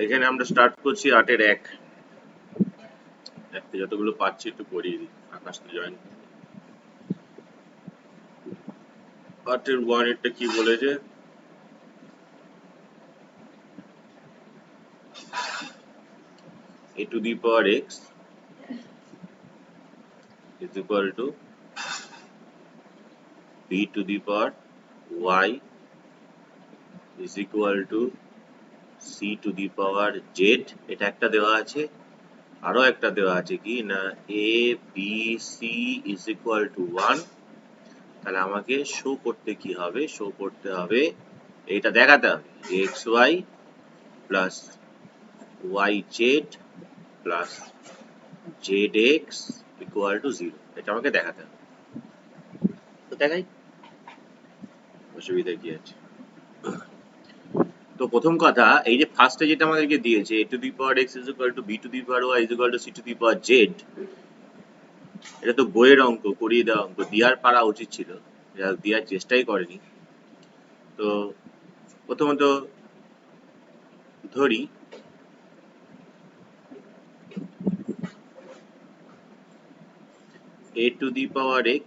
এখানে আমরা স্টার্ট করছি 8 এর 1 দেখতে যতগুলো পাচ্ছি একটু পড়িয়ে দিই। আকাশ তো জয়েন 8 এর 1 এরটা কি বলেছে? a to the power x is equal to b to the power y is equal to c to the power z। এটা একটা দেওয়া আছে, আরো একটা দেওয়া আছে কি না a b c is equal to 1। তাহলে আমাকে শো করতে কি হবে? শো করতে হবে, এটা দেখাতে হবে xy plus yz plus zx equal to 0। এটা আমাকে দেখাতে হবে। তো দেখাই, অসুবিধা কি আছে? তো প্রথম কথা, এই যে ফার্স্টে যেটা আমাদেরকে দিয়েছে a to the power x is equal to b to the power y is equal to c to the power z, এটা তো বইয়ের অঙ্ক, করিয়ে দেওয়া অঙ্ক, দেওয়ার পারা উচিত ছিল, দেওয়ার চেষ্টাই করেনি। তো প্রথমত ধরি a to the power x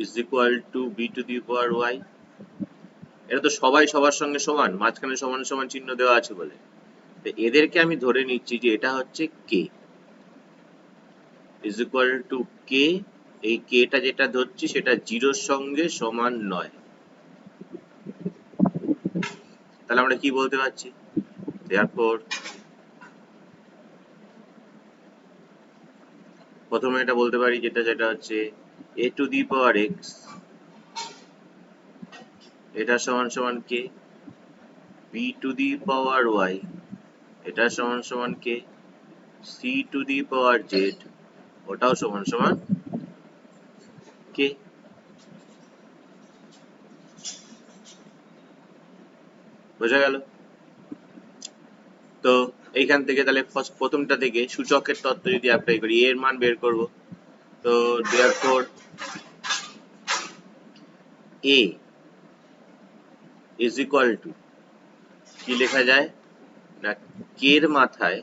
is equal to b to the power y। এটা তো সবাই সবার সঙ্গে সমান, মাঝখানে সমান সমান চিহ্ন দেওয়া আছে বলে, তো এদেরকে আমি ধরে নিচ্ছি যে এটা হচ্ছে k is equal to k। এই k টা যেটা ধরছি সেটা 0 এর সঙ্গে সমান নয়। তাহলে আমরা কি বলতে পারছি? therefore প্রথমে এটা বলতে পারি যেটা হচ্ছে a to the power x এটা সমান সমান k, b to the power y এটা সমান সমান k, c to the power z ওটাও সমান সমান k। বোঝা গেল? তো এইখান থেকে তাহলে প্রথমটা থেকে সূচকের তত্ত্ব যদি অ্যাপ্লাই করি, এর মান বের করব। তো therefore a is equal to কি লেখা যায় না k এর মাথায়,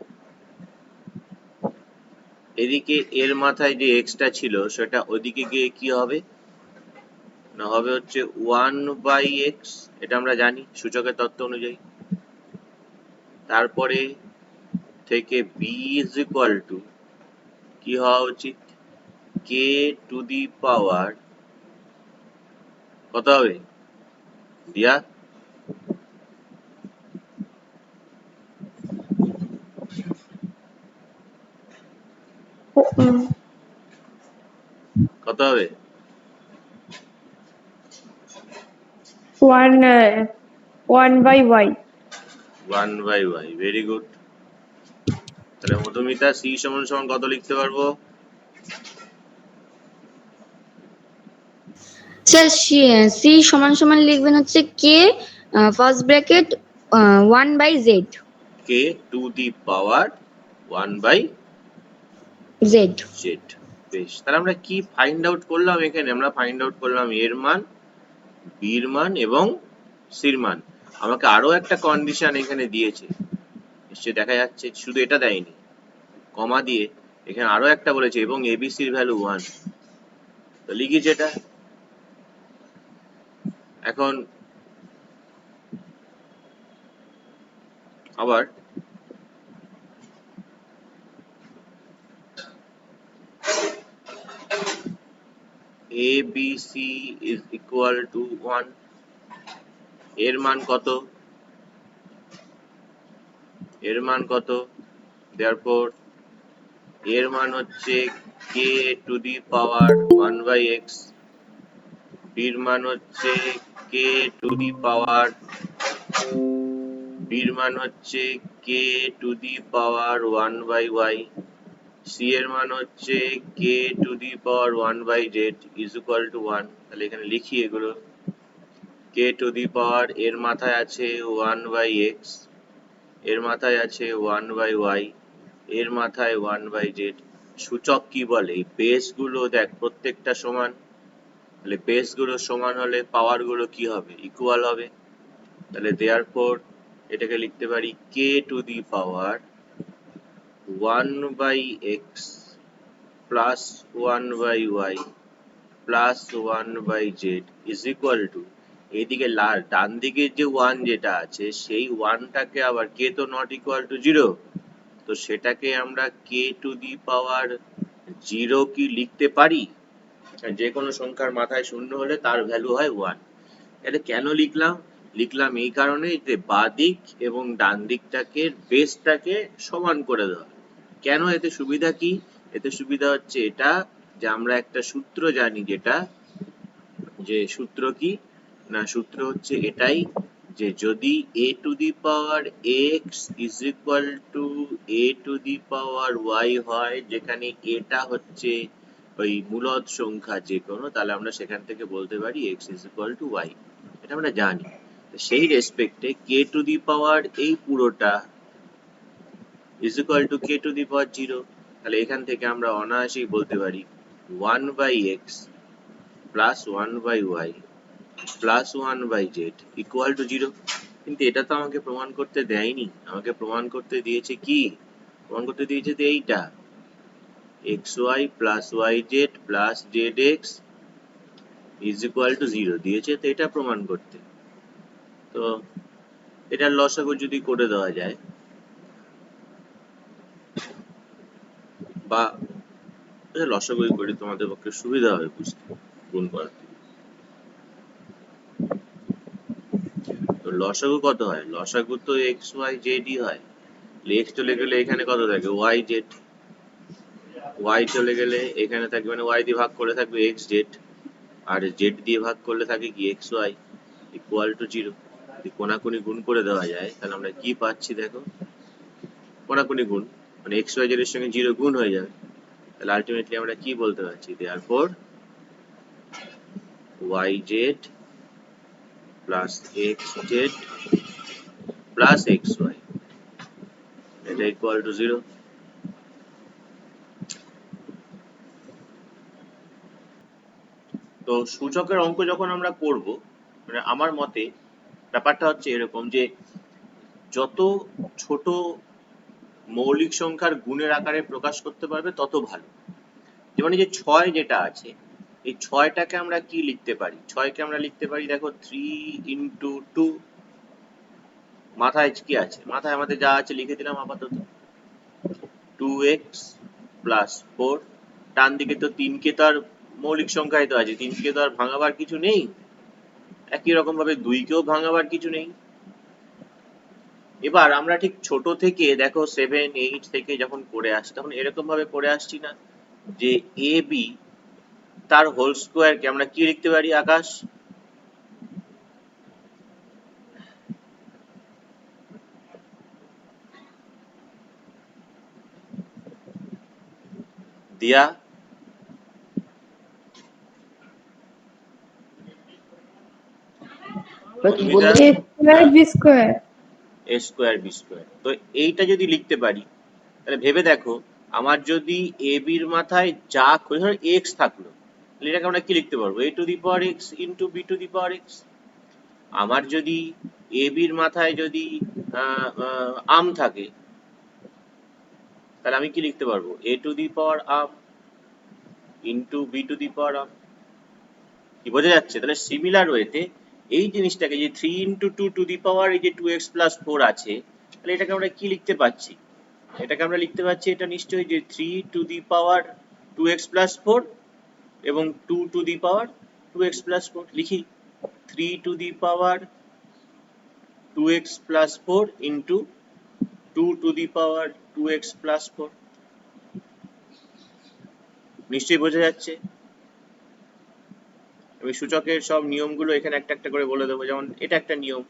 এদিকে এর মাথায় যে x টা ছিল সেটা ওদিকে গিয়ে কি হবে না হবে হচ্ছে 1/x, এটা আমরা জানি সূচকের তত্ত্ব অনুযায়ী। তারপরে থেকে b is equal to কি হওয়া উচিত k to the power কত হবে দিয়া? কত হবে? 1/y। 1/y, very good. তাহলে মধুমিতা c সমান সমান কত লিখতে পারবো? স্যার c সমান সমান লিখবেন হচ্ছে k first bracket 1/z। k to the power 1/z। z। বেশ, তাহলে আমরা কি ফাইন্ড আউট করলাম? এখানে আমরা ফাইন্ড আউট করলাম এর মান, b এর মান এবং c এর মান। আমাকে আরো একটা কন্ডিশন এখানে দিয়েছে, নিশ্চয়ই দেখা যাচ্ছে, শুধু এটা দেয়নি, কমা দিয়ে এখানে আরো একটা বলেছে এবং abc এর ভ্যালু 1। তো লিখি যেটা এখন আবার abc is equal to 1, এর মান কত? এর মান কত? therefore এর মান হচ্ছে k to the power 1/x, b এর মান হচ্ছে k to the power, b এর মান হচ্ছে k to the power 1/y, c এর মান হচ্ছে k to the power 1/z is equal to 1। তাহলে এখানে লিখি এগুলো, k to the power এর মাথায় আছে 1/x, এর মাথায় আছে 1/y, এর মাথায় 1/z। সূচক কি বলে? বেস গুলো দেখ প্রত্যেকটা সমান, তাহলে বেস গুলো সমান হলে পাওয়ার গুলো কি হবে? ইকুয়াল হবে। তাহলে therefore এটাকে লিখতে পারি k to the power 1/x plus 1/y plus 1/z is equal to, এইদিকে ডান দিকের যে 1 যেটা আছে সেই 1টাকে আবার কে তো নট ইকুয়াল টু 0, তো সেটাকে আমরা কে টু দি পাওয়ার 0 কি লিখতে পারি? যে কোনো সংখ্যার মাথায় শূন্য হলে তার ভ্যালু হয় 1। এটা কেন লিখলাম? লিখলাম এই কারণে যে বাদিক এবং ডান দিকটাকে বেসটাকে সমান করে দেওয়া। কেন? এতে সুবিধা কি? এতে সুবিধা হচ্ছে এটা যে আমরা একটা সূত্র জানি, যেটা যে সূত্র কি না, সূত্র হচ্ছে এটাই যে যদি a to the power x is equal two a to the power y হয়, যেখানে এটা হচ্ছে ওই মূলদ সংখ্যা যে কোনো, তাহলে আমরা সেখান থেকে বলতে পারি x is equal two y। এটা আমরা জানি। সেই রেসপেক্টে k টু দি পাওয়ার এই পুরোটা is equal to k to the power 0, তাহলে এখান থেকে আমরা অনায়াসেই বলতে পারি 1/x plus 1/y plus 1/z equal to 0। কিন্তু এটা তো আমাকে প্রমাণ করতে দেয়নি, আমাকে প্রমাণ করতে দিয়েছে কি? প্রমাণ করতে দিয়েছে তো এইটা xy plus yz plus zx is equal two 0 দিয়েছে, তো এটা প্রমাণ করতে। তো এটার লসাগু যদি করে দেওয়া যায়, বা লসাগু করে তোমাদের পক্ষে সুবিধা হবে বুঝতে, গুণ করার থেকে। তো লসাগু কত হয়? লসাগু তো xy z ই হয়। x চলে গেলে এখানে কত থাকে? yz। y চলে গেলে এখানে থাকবে, মানে y দিয়ে ভাগ করে থাকবে xz, আর z দিয়ে ভাগ করলে থাকে কি xy ইকুয়াল টু 0। যদি কোনাকুনি গুণ করে দেওয়া যায় তাহলে আমরা কি পাচ্ছি দেখো, কোনাকুনি গুণ মানে xy z এর সঙ্গে 0 গুণ হয়ে যাবে, তাহলে আলটিমেটলি আমরা কি বলতে পারছি, therefore yz plus xz plus xy এটা ইকুয়াল টু 0। তো সূচকের অঙ্ক যখন আমরা করব, মানে আমার মতে ব্যাপারটা হচ্ছে এরকম যে যত ছোট মৌলিক সংখ্যার গুণের আকারে প্রকাশ করতে পারবে তত ভালো। যেমন এই যে 6 যেটা আছে, এই 6টাকে আমরা কি লিখতে পারি? 6কে আমরা লিখতে পারি দেখো 3 ইন্টু 2। মাথায় কি আছে? মাথায় আমাদের যা আছে লিখে দিলাম আপাতত, 2x প্লাস 4। ডান দিকে তো 3কে তো আর মৌলিক সংখ্যায় তো আছে, 3কে তো আর ভাঙাবার কিছু নেই। একই রকম ভাবে 2কেও ভাঙাবার কিছু নেই। এবার আমরা ঠিক ছোট থেকে দেখো 7, 8 থেকে যখন করে আসছি, তখন এরকম ভাবে করে আসছি না যে এ বি তার হোল স্কোয়ারকে আমরা কি লিখতে পারি আকাশ? দিয়া a square b square a square B square. তো এইটা যদি লিখতে পারি তাহলে ভেবে দেখো, আমার যদি এ বির মাথায় যা ধরো এক্স থাকলো, তাহলে এটাকে আমরা কি লিখতে পারবো? a to the power x into B to the power x. আমার যদি এ বির মাথায় যদি আম থাকে, তাহলে আমি কি লিখতে পারবো? a to the power m into B to the power m. কি বোঝা যাচ্ছে? তাহলে সিমিলার ওয়েতে এই জিনিসটাকে যে 3 ইন্টু 2 টু দি পাওয়ার এই যে 2x প্লাস 4 আছে, তাহলে এটাকে আমরা কি লিখতে পাচ্ছি? এটাকে আমরা লিখতে পাচ্ছি, এটা নিশ্চয়ই যে 3 two the power 2x plus 4 এবং 2 two the power 2x plus 4 লিখি। 3 two the power 2x plus 4 into 2 two the power 2x plus 4। নিশ্চয়ই বোঝা যাচ্ছে। আমি সূচকের সব নিয়মগুলো এখানে একটা একটা করে বলে দেবো। যেমন এটা একটা নিয়ম,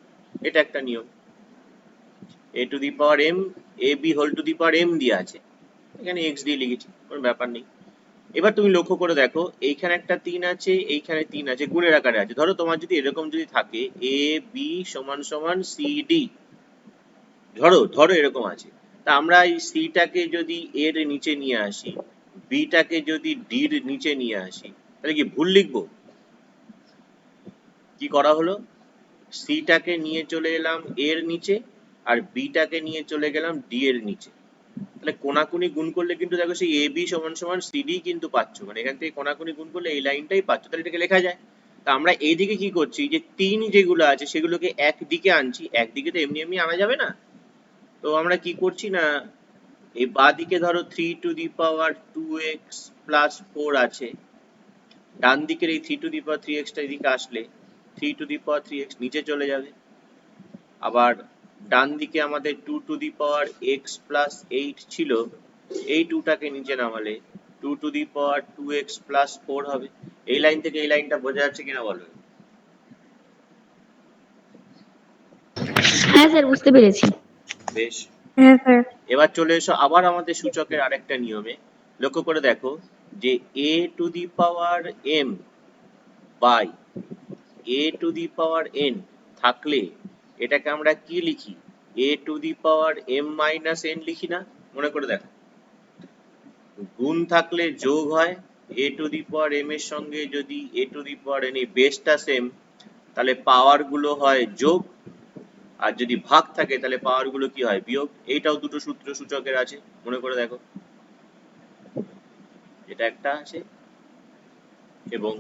এটা একটা নিয়ম, a to the power m, a b whole to the power m দিয়ে আছে, এখানে x দিয়ে লিখেছি, কোনো ব্যাপার নেই। এবার তুমি লক্ষ্য করে দেখো, এইখানে একটা 3 আছে, এইখানে 3 আছে, গুণের আকারে আছে। ধরো তোমার যদি এরকম যদি থাকে a b সমান সমান c d, ধরো এরকম আছে, তা আমরা এই c টাকে যদি এর নিচে নিয়ে আসি, b টাকে যদি d এর নিচে নিয়ে আসি, তাহলে কি ভুল লিখবো? কি করা হলো, c টাকে নিয়ে চলে এলাম এর নিচে, আর বিটাকে নিয়ে চলে গেলাম ডি এর নিচে। তাহলে কোনাকুনি গুণ করলে কিন্তু দেখো সেই এ বি সমান সমান সিডি কিন্তু পাচ্ছ, মানে এখান থেকে কোনাকুনি গুণ করলে এই লাইনটাই পাচ্ছ, তাহলে এটাকে লেখা যায়। তা আমরা এইদিকে কি করছি, যে 3 যেগুলো আছে সেগুলোকে একদিকে আনছি, একদিকে তো এমনি এমনি আনা যাবে না। তো আমরা কি করছি না, এই বাঁদিকে ধরো 3 two the power 2x plus 4 আছে, ডান দিকের এই 3 টু দি পাওয়ার 3x টা এদিকে আসলে 3 টু দি পাওয়ার 3x নিচে চলে যাবে। আবার ডান দিকে আমাদের 2 two the power x plus 8 ছিল, এই 2 টাকে নিচে নামালে 2 two the power 2x plus 4 হবে। এই লাইন থেকে এই লাইনটা বোঝা যাচ্ছে কিনা বলো? হ্যাঁ স্যার, বুঝতে পেরেছি। বেশ, হ্যাঁ স্যার। এবার চলে এসো আবার আমাদের সূচকের আরেকটা নিয়মে। লক্ষ্য করে দেখো যে a to the power m by a to the power n থাকলে এটাকে আমরা কি লিখি, a to the power m minus n লিখি না? মনে করে দেখো, গুণ থাকলে যোগ হয়, a to the power m এর সঙ্গে যদি a to the power n এই বেসটা সেম, তাহলে পাওয়ার গুলো হয় যোগ, আর যদি ভাগ থাকে তাহলে পাওয়ার গুলো কি হয়, বিয়োগ। এইটাও দুটো সূত্র সূচকের আছে, মনে করে দেখো, এটা একটা আছে এবং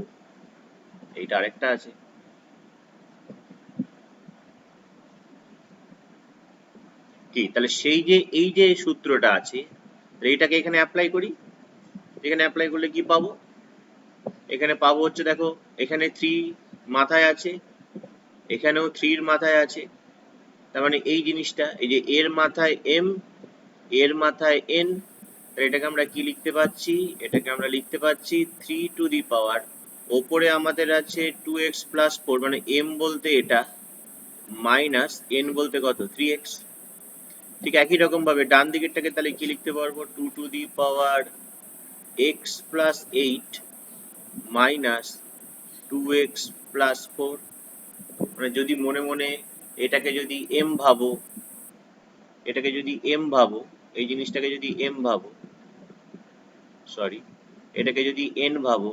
এইটা আরেকটা আছে। কি তাহলে সেই যে এই যে সূত্রটা আছে, এইটাকে এখানে অ্যাপ্লাই করি। এখানে অ্যাপ্লাই করলে কি পাবো, এখানে পাবো হচ্ছে দেখো, এখানে 3 মাথায় আছে, এখানেও 3 এর মাথায় আছে, তার মানে এই জিনিসটা, এই যে এর মাথায় m, এর মাথায় n, এটাকে আমরা কি লিখতে পাচ্ছি, এটাকে আমরা লিখতে পাচ্ছি 3 টু দি পাওয়ার, ওপরে আমাদের আছে 2x প্লাস 4, মানে m বলতে এটা, মাইনাস n বলতে কত, 3x। ঠিক একই রকম ভাবে ডান দিকেরটাকে তাহলে কি লিখতে পারবো, 2 two the power x plus 8 minus 2x plus 4। মানে যদি মনে মনে এটাকে যদি m ভাবো, এটাকে যদি m ভাবো, এই জিনিসটাকে যদি m ভাবো, সরি, এটাকে যদি n ভাবো,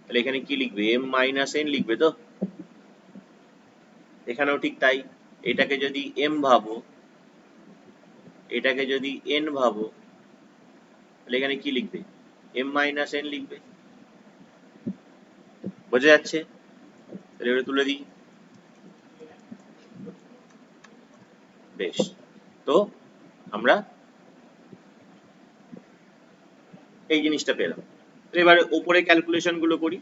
তাহলে এখানে কি লিখবে, m মাইনাস n লিখবে তো। এখানেও ঠিক তাই, এটাকে যদি m ভাবো, এটাকে যদি n ভাবো, তাহলে এখানে কি লিখবে, m মাইনাস n লিখবে। বোঝা যাচ্ছে? তাহলে এবারে তুলে দিই। বেশ, তো আমরা এই জিনিসটা পেলাম। এবারে উপরে ক্যালকুলেশন গুলো করি।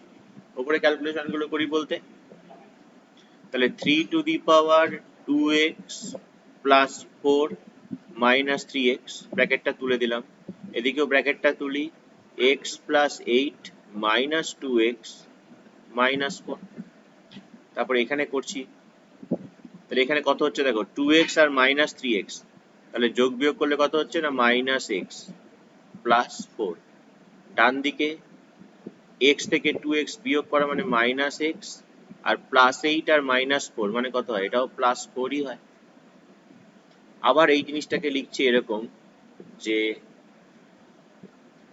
উপরে ক্যালকুলেশন গুলো করি বলতে, তাহলে 3 two the power 2x plus 4 minus 3x, ব্র্যাকেটটা তুলে দিলাম, এদিকেও ব্র্যাকেটটা তুলি, x plus 8 minus 2x minus 4। তারপরে এখানে করছি, তাহলে এখানে কত হচ্ছে দেখো, 2x আর মাইনাস 3x, তাহলে যোগ বিয়োগ করলে কত হচ্ছে না, মাইনাস x প্লাস 4। ডান দিকে x থেকে 2x বিয়োগ করা মানে মাইনাস x, আর প্লাস 8 আর মাইনাস 4 মানে কত হয়, এটাও প্লাস 4ই হয়। আবার এই জিনিসটাকে লিখছি এরকম, যে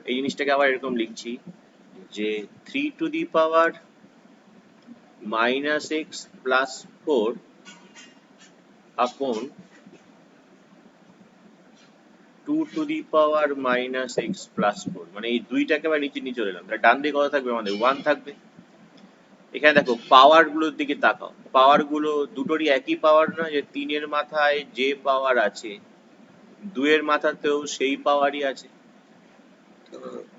এই জিনিসটাকে আবার এরকম লিখছি যে 3 two the power minus x plus 4 আপন 2 two the power minus x plus 4, মানে এই দুইটাকে আবার নিচে নিয়ে চলে এলাম। তাহলে ডান দিকে কত থাকবে, আমাদের 1 থাকবে। এখানে দেখো পাওয়ার গুলোর দিকে তাকাও, পাওয়ার গুলো দুটোরই একই পাওয়ার না, যে 3 এর মাথায় যে পাওয়ার আছে 2 এর মাথাতেও সেই পাওয়ারই আছে,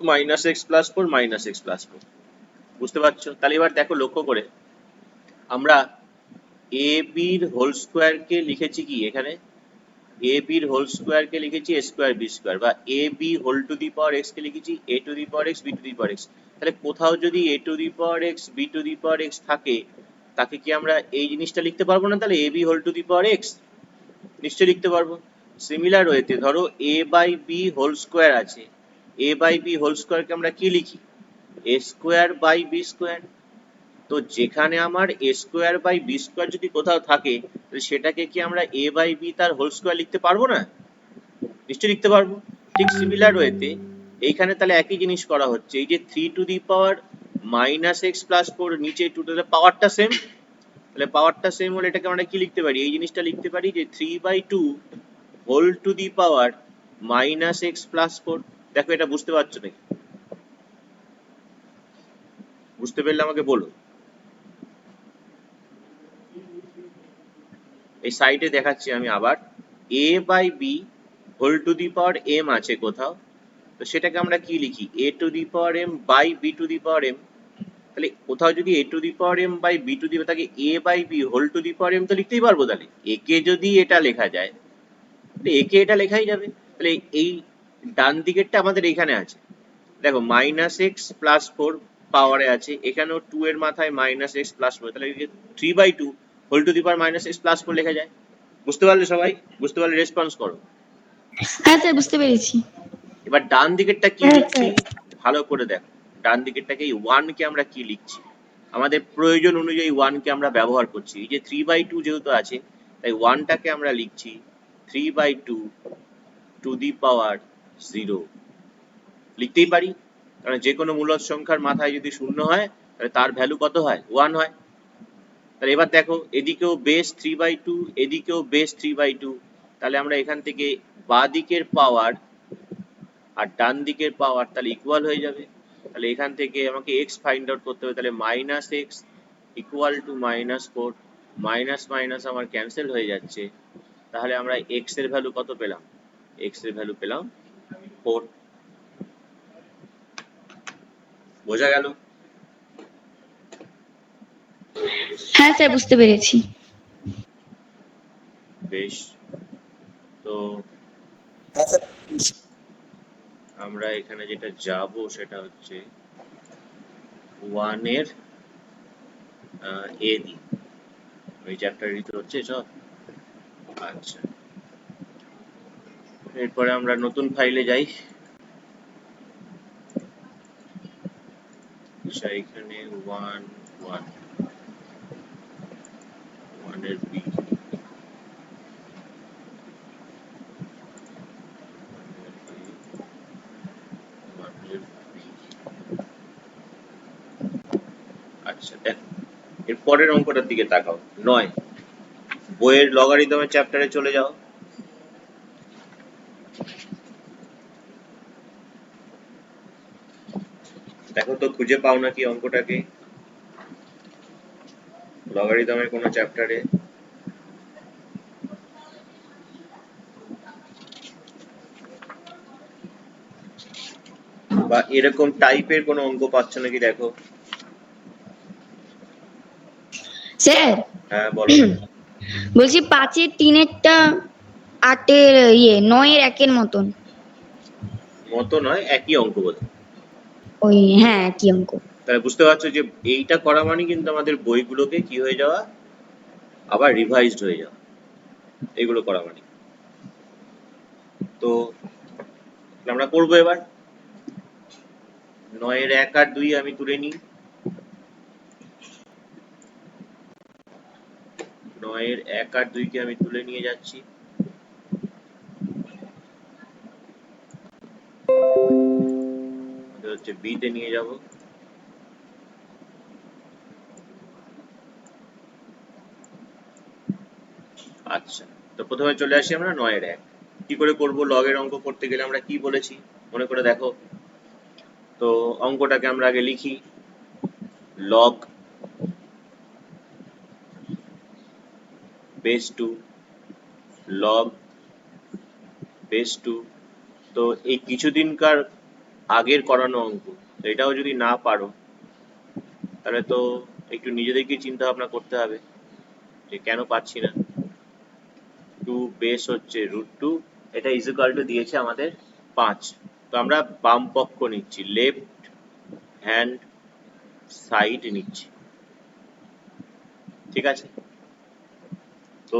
minus X plus 4 minus X plus 4। বুঝতে পারছো? তাহলে এবার দেখো লক্ষ্য করে, আমরা এ বির হোল স্কোয়ার কে লিখেছি কি, এখানে এ বির হোল স্কোয়ার কে লিখেছি এ স্কোয়ার বি স্কোয়ার, বা a b whole to the power x কে লিখেছি a to the power x b to the power x. তাহলে কোথাও যদি a to the power x b to the power x থাকে, তাকে কি আমরা এই জিনিসটা লিখতে পারবো না, তাহলে a b whole to the power x নিশ্চয়ই লিখতে পারবো। সিমিলার ওয়েতে ধরো a by b whole square আছে, a by b whole square কে আমরা কি লিখি, a square by b square. তো যেখানে আমার a square by b square যদি কোথাও থাকে, তাহলে সেটাকে কি আমরা এ বাই বি তার হোল স্কোয়ার লিখতে পারবো না? নিশ্চয়ই লিখতে পারবো। ঠিক সিমিলার ওয়েতে এইখানে তাহলে একই জিনিস করা হচ্ছে, এই যে 3 two the power minus X plus 4, নিচে 2 টু দি পাওয়ারটা সেম, তাহলে পাওয়ারটা সেম হলে এটাকে আমরা কি লিখতে পারি, এই জিনিসটা লিখতে পারি যে 3/2 whole to the power -x+4। দেখো এটা বুঝতে পারছো নাকি? বুঝতে পারলে আমাকে বলো। এই সাইডে দেখাচ্ছি আমি আবার, a/b whole to the power m আছে কোথাও, তো সেটাকে আমরা কি লিখি, a to the power m by b to the power m। তাহলে কোথাও যদি a to the power m by b to the power থাকে, a by b whole to the power m তো লিখতেই পারবো। তাহলে a কে যদি এটা লেখা যায়, তাহলে a কে এটা লেখাই যাবে। তাহলে এই ডান দিকেরটা আমাদের এখানে আছে, দেখো -x+4 পাওয়ারে আছে, এখানেও 2 এর মাথায় -x+4, তাহলে 3/2 whole to the power -x+4 লেখা যায়। বুঝতে পারলে সবাই? বুঝতে পারলে রেসপন্স করো। হ্যাঁ স্যার, বুঝতে পেরেছি। এবার ডান দিকেরটা কি লিখছি ভালো করে দেখো, ডান দিকেরটাকে এই 1 কে আমরা কি লিখছি, আমাদের প্রয়োজন অনুযায়ী 1 কে আমরা ব্যবহার করছি। এই যে 3/2 যেহেতু আছে, তাই 1 টাকে আমরা লিখছি 3/2 টু দি পাওয়ার 0। লিখতেই পারি, কারণ যে কোনো মূলদ সংখ্যার মাথায় যদি শূন্য হয় তাহলে তার ভ্যালু কত হয়, 1 হয়। তাহলে এবার দেখো এদিকেও বেস 3/2, এদিকেও বেস 3/2, তাহলে আমরা এখান থেকে বাঁ দিকের পাওয়ার আর ডান দিকের পাওয়ার তাহলে ইকুয়াল হয়ে যাবে। তাহলে এখান থেকে আমাকে x ফাইন্ড আউট করতে হবে, তাহলে -x equal two -4, minus minus আমার ক্যান্সেল হয়ে যাচ্ছে। তাহলে আমরা x এর ভ্যালু কত পেলাম, x এর ভ্যালু পেলাম 4। বোঝা গেল? হ্যাঁ স্যার, বুঝতে পেরেছি। বেশ, তো আমরা এখানে যেটা যাব সেটা হচ্ছে 1 এর এ দি, ওই চ্যাপ্টারই তো হচ্ছে সব। আচ্ছা, এরপরে আমরা নতুন ফাইলে যাই। আচ্ছা, এখানে 1 1 1 এর বি, 1 এর বি। আচ্ছা দেখো, এর পরের অঙ্কটার দিকে তাকাও, 9 বইয়ের লগারিদমের চ্যাপ্টারে চলে যাও। দেখো তো খুঁজে পাও নাকি অঙ্কটাকে লগারিদমের কোনো চ্যাপ্টারে। বা এরকম টাইপের কোনো অঙ্ক পাচ্ছ নাকি দেখো। স্যার হ্যাঁ বলো। বলছি 5-এর 3-এরটা 8-এর 9-এর 1-এর মতন। মতো নয়, একই অঙ্ক বোধ। ওই হ্যাঁ, কি অঙ্ক। তাহলে বুঝতে পারছো যে এইটা করা মানে কিন্তু আমাদের বইগুলোকে কি হয়ে যাওয়া, আবার রিভাইজড হয়ে যাওয়া, এগুলো করা মানে। তো আমরা করবো এবার 9 এর 1 আর 2 আমি তুলে নিই। 9 এর 1 আর 2 কে আমি তুলে নিয়ে যাচ্ছি। হচ্ছে বি তে নিয়ে যাব। আচ্ছা, তো প্রথমে চলে আসি আমরা 9 এর 1। কি করে করব, লগের অঙ্ক করতে গেলে আমরা কি বলেছি মনে করে দেখো। তো অঙ্কটাকে আমরা আগে লিখি, লগ বেস 2, লগ বেস 2। তো এই কিছুদিনকার আগের করানো অঙ্ক, তো এটাও যদি না পারো তাহলে তো একটু নিজেদেরকে চিন্তা ভাবনা করতে হবে যে কেন পাচ্ছি না। 2 বেস হচ্ছে √2, এটা ইকুয়াল টু দিয়েছে আমাদের 5। তো আমরা বাম পক্ষ নিচ্ছি, লেফট হ্যান্ড সাইড নিচ্ছি, ঠিক আছে। তো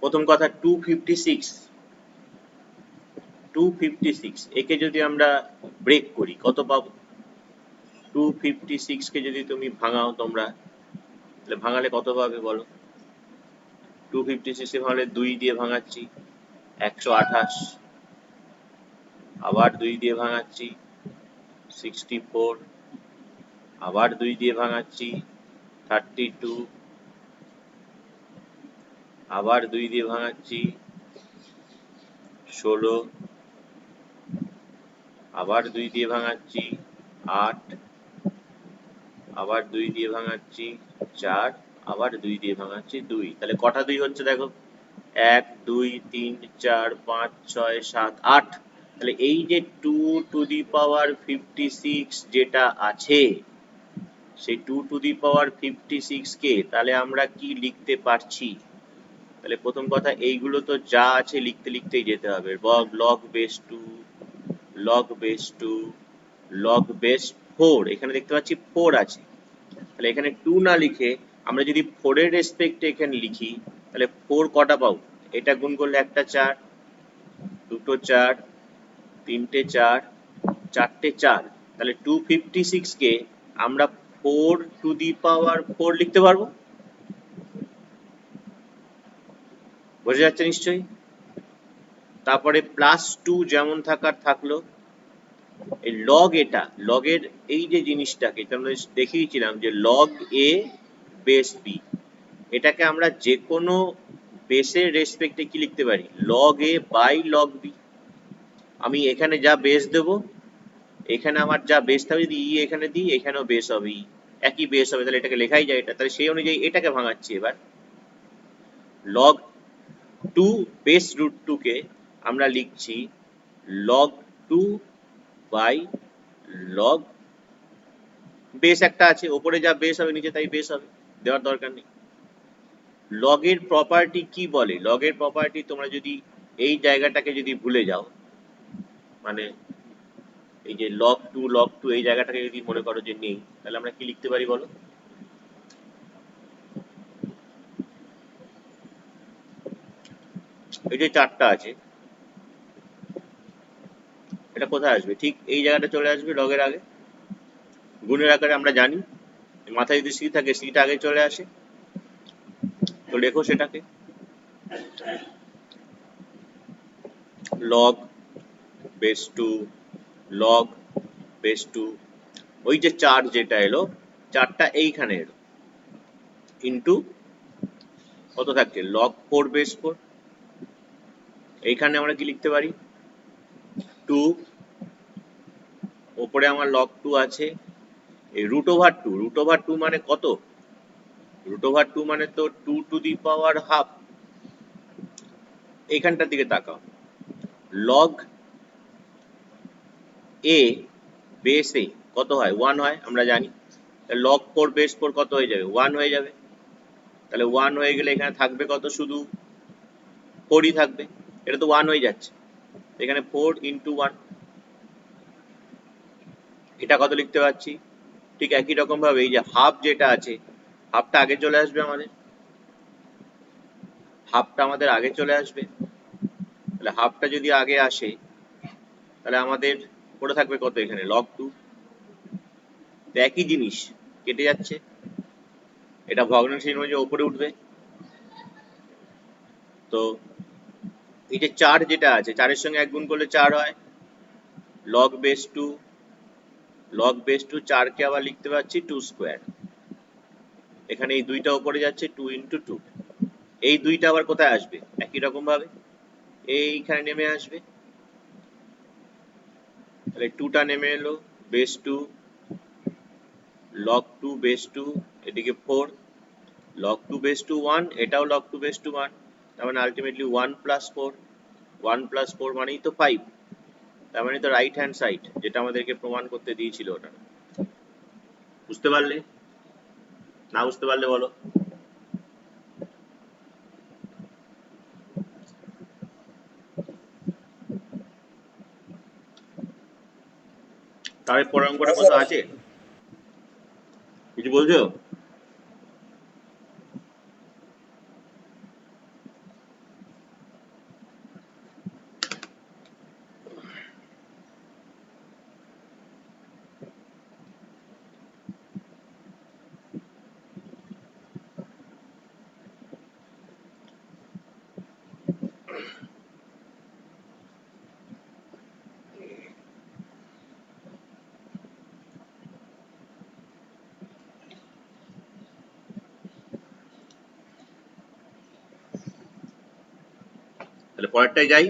প্রথম কথা 256 একে যদি আমরা ব্রেক করি কত পাবো, 256 কে যদি তুমি ভাঙাও তোমরা, তাহলে ভাঙালে কত পাবে বলো। 256 কে ভাঙালে 2 দিয়ে ভাঙাচ্ছি 128, আবার 2 দিয়ে ভাঙাচ্ছি 64, আবার 2 দিয়ে ভাঙাচ্ছি 32, আবার 2 দিয়ে ভাঙাচ্ছি 16, আবার 2 দিয়ে ভাঙাচ্ছি 8, আবার 2 দিয়ে ভাঙাচ্ছি 4, আবার 2 দিয়ে ভাঙাচ্ছি 2। তাহলে কটা 2 হচ্ছে দেখো, 1 2 3 4 5 6 7 8। তাহলে এই যে 2 টু দি পাওয়ার 56 যেটা আছে, সেই 2 টু দি পাওয়ার 56 কে তাহলে আমরা কি লিখতে পারছি? তাহলে প্রথম কথা, এইগুলো তো যা আছে লিখতে লিখতেই যেতে হবে। Log base 2, log base 2, log base 4, এখানে দেখতে পাচ্ছি 4 আছে। তাহলে এখানে 2 না লিখে আমরা যদি 4 এর রেসপেক্টে এখানে লিখি, তাহলে 4 কটা পাবো? এটা গুণ করলে একটা 4, দুটো 4, তিনটে 4, চারটে 4। তাহলে 256 কে আমরা 4 টু দি পাওয়ার 4 লিখতে পারবো। বোঝা যাচ্ছে নিশ্চয়ই? তারপরে প্লাস 2 যেমন থাকার থাকলো। এই লগ, এটা লগের এই যে জিনিসটাকে আমরা দেখিয়েছিলাম যে লগ এ বেস বি, এটাকে আমরা যে কোনো বেসের রেসপেক্টে কি লিখতে পারি? Log A by log B. আমি এখানে যা বেস দেব, এখানে আমার যা বেস থাকবে, যদি ই এখানে দিই, এখানেও বেস হবে ই, একই বেস হবে। তাহলে এটাকে লেখাই যায় এটা। তাহলে সেই অনুযায়ী এটাকে ভাঙাচ্ছি এবার। লগ 2 বেস রুট 2 কে আমরা লিখছি লগ 2 বাই লগ বেস একটা আছে, ওপরে যা বেস হবে নিচে তাই বেস হবে, দেওয়ার দরকার নেই। লগের প্রপার্টি কি বলে? লগের প্রপার্টি তোমরা যদি এই জায়গাটাকে যদি ভুলে যাও, মানে এই যে লগ টু এই জায়গাটাকে যদি মনে করো যে নেই, তাহলে আমরা কি লিখতে পারি বলো? এই যে 4টা আছে, এটা কোথায় আসবে? ঠিক এই জায়গাটা চলে আসবে লগের আগে। গুণের আকারে আমরা জানি মাথায় যদি সি থাকে, সিটা আগে চলে আসে। তো লেখো সেটাকে, লগ বেস 2, লগ বেস 2, ওই যে 4 যেটা এলো, 4টা এইখানে এলো, ইন্টু কত থাকছে? Log 4 base 4। এইখানে আমরা কি লিখতে পারি? 2, ওপরে আমার লগ 2 আছে, এই রুট ওভার 2, রুট ওভার 2 মানে কত? রুট ওভার 2 মানে তো 2 টু দি পাওয়ার হাফ। এইখানটার দিকে তাকাও, লগ এ বেস এ কত হয়? 1 হয়, আমরা জানি। লগ 4 বেস 4 কত হয়ে যাবে? 1 হয়ে যাবে। তাহলে 1 হয়ে গেলে এখানে থাকবে কত? শুধু 4ই থাকবে। এটা তো 1 হয়ে যাচ্ছে, এখানে 4 ইন্টু 1। এটা কত লিখতে পারছি? ঠিক একই রকম ভাবে এই যে হাফ যেটা আছে, হাফটা আগে চলে আসবে আমাদের, হাফটা আমাদের আগে চলে আসবে। তাহলে হাফটা যদি আগে আসে, তাহলে আমাদের পড়ে থাকবে কত? এখানে লগ 2। একই জিনিস কেটে যাচ্ছে, এটা ভগ্নাংশের মধ্যে উপরে উঠবে। তো এই যে 4 যেটা আছে, 4 এর সঙ্গে 1 গুণ করলে 4 হয়, লগ বেস 2, লগ বেস 2 4 কে আবার লিখতে পাচ্ছি 2 স্কয়ার। এখানে এই দুইটা উপরে যাচ্ছে, 2 ইন্টু 2। এই দুইটা আবার কোথায় আসবে? একই রকম ভাবে এইখানে নেমে আসবে। তাহলে 2টা নেমে এলো, বেস 2, লগ 2 বেস 2, এদিকে 4, লগ 2 বেস 2 1, এটাও লগ 2 বেস 2 1। তার মানে আলটিমেটলি 1 প্লাস 4, 1 প্লাস 4 মানেই তো 5। তার মানে তো রাইট হ্যান্ড সাইড, যেটা আমাদেরকে প্রমাণ করতে দিয়েছিল ওটা। বুঝতে পারলে? না বুঝতে পারলে বলো। তাহলে পরের অঙ্কটা কত আছে? কিছু বলছো? তাহলে পরেরটায় যাই।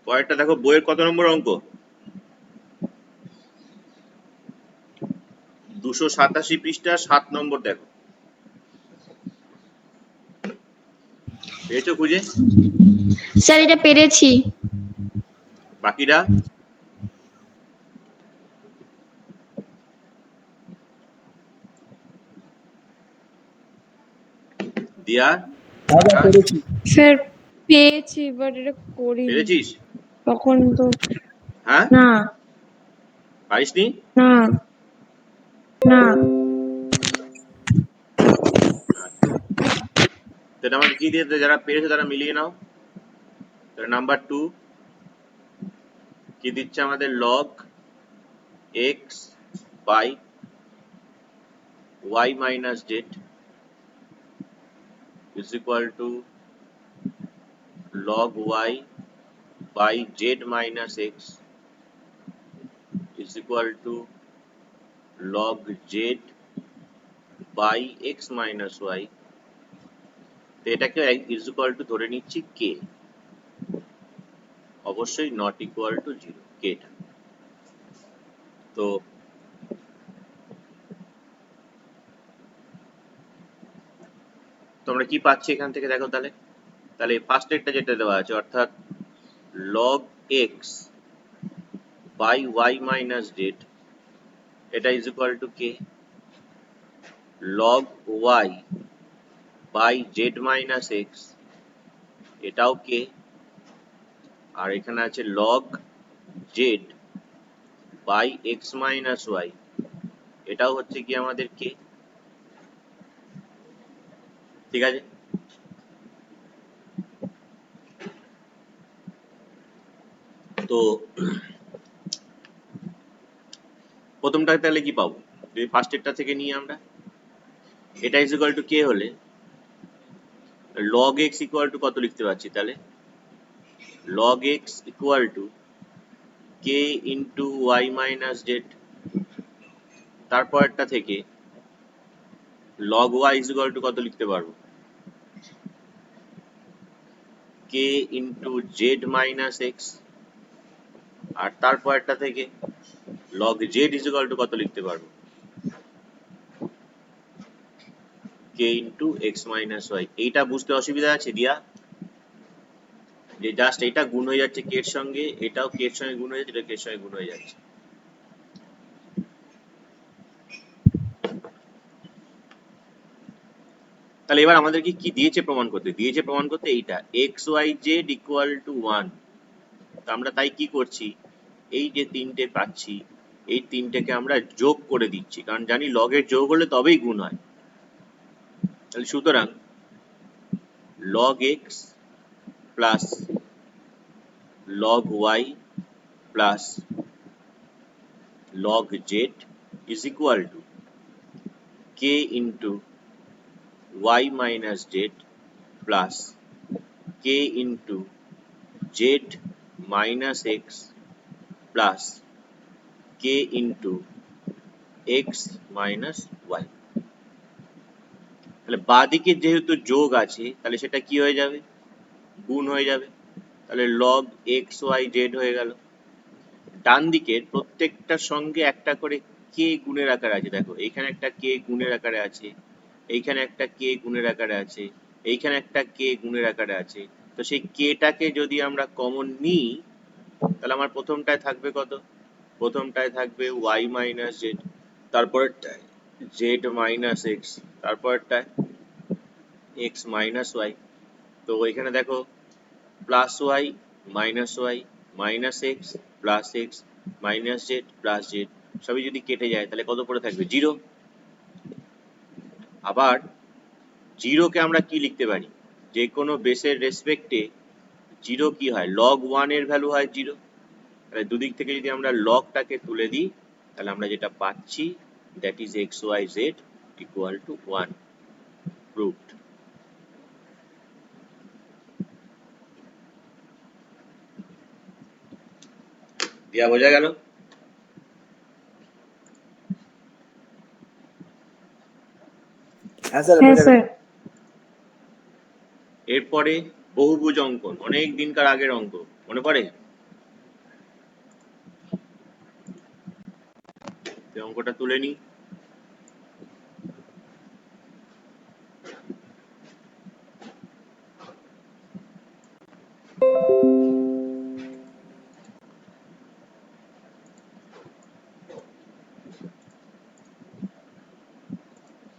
পরেরটা দেখো, বইয়ের কত নম্বর অঙ্ক? 287 পৃষ্ঠা 7 নম্বর। দেখো, পেয়েছো খুঁজে? স্যার এটা পেরেছি। বাকিরা? দিয়া, আকাশ, স্যার পেয়েছি বাট এটা করিনি পেরেছিস? তখন তো। হ্যাঁ, না পারিসনি? না না সেটা আমাকে কি দিয়ে, যারা পেরেছে তারা মিলিয়ে নাও। নাম্বার 2 কি দিচ্ছে আমাদের? Log x by y minus z is equal to log y by z minus x is equal to log z by x minus y। তো এটাকে is equal to ধরে নিচ্ছি k, অবশ্যই not equal to 0 k টা। তো তোমরা কি পাচ্ছি এখান থেকে? দেখো তাহলে ফার্স্ট এরটা যেটা দেওয়া আছে, অর্থাৎ log x by y minus z, এটা is equal to k। log y by z minus x, এটাও k। আর এখানে আছে log z by x minus y, এটাও হচ্ছে কি আমাদের k। ঠিক আছে? তো প্রথমটা তাহলে কি পাবো? যদি ফার্স্ট এরটা থেকে নিই আমরা, এটা ইজ ইকুয়াল টু কে হলে log x ইকুয়াল টু কত লিখতে পারছি? তাহলে log x equal to k into Y minus Z. তারপরটা থেকে log y is equal to কত লিখতে পারবো? k into Z minus X. আর তারপরটা থেকে log z is equal to কত লিখতে পারবো? k into X minus Y. এইটা বুঝতে অসুবিধা আছে দিয়া? যে জাস্ট এটা গুণ হয়ে যাচ্ছে k এর সঙ্গে, এটাও k এর সঙ্গে গুণ হয়ে যাচ্ছে, এটা k এর সঙ্গে গুণ হয়ে যাচ্ছে। তাহলে এবার আমাদেরকে কি দিয়েছে প্রমাণ করতে? দিয়েছে প্রমাণ করতে এইটা x y z equal to 1। তো আমরা তাই কি করছি, এই যে তিনটে পাচ্ছি, এই তিনটেকে আমরা যোগ করে দিচ্ছি, কারণ জানি লগের যোগ হলে তবেই গুণ হয়। তাহলে সুতরাং log x plus log y plus log z is equal to k into y minus z plus k into z minus x plus k into x minus y। তাহলে বাঁদিকে যেহেতু যোগ আছে, তাহলে সেটা কি হয়ে যাবে? গুণ হয়ে যাবে। তাহলে log x y z হয়ে গেল। ডান দিকের প্রত্যেকটার সঙ্গে একটা করে k গুণের আকারে আছে। দেখো এইখানে একটা k গুণের আকারে আছে, এইখানে একটা k গুণের আকারে আছে, এইখানে একটা k গুণের আকারে আছে। তো সেই k টাকে যদি আমরা কমন নিই, তাহলে আমার প্রথমটায় থাকবে কত? প্রথমটায় থাকবে y মাইনাস জেড, তারপরেরটায় z মাইনাস এক্স, তারপরেরটায় x মাইনাস ওয়াই। তো এখানে দেখো plus Y minus Y minus X plus X minus Z plus Z, সবই যদি কেটে যায় তাহলে কত পড়ে থাকবে? 0। আবার 0 কে আমরা কি লিখতে পারি? যে কোনো বেসের রেসপেক্টে 0 কি হয়? log 1 এর ভ্যালু হয় 0। তাহলে দুদিক থেকে যদি আমরা লগটাকে তুলে দিই, তাহলে আমরা যেটা পাচ্ছি that is x y z equal to 1। Proved. দিয়া বোঝা গেল? হ্যাঁ স্যার। এরপরে বহুভুজ অঙ্কন, অনেক দিনকার আগের অঙ্ক, মনে পড়ে? এই অঙ্কটা তুলে নি।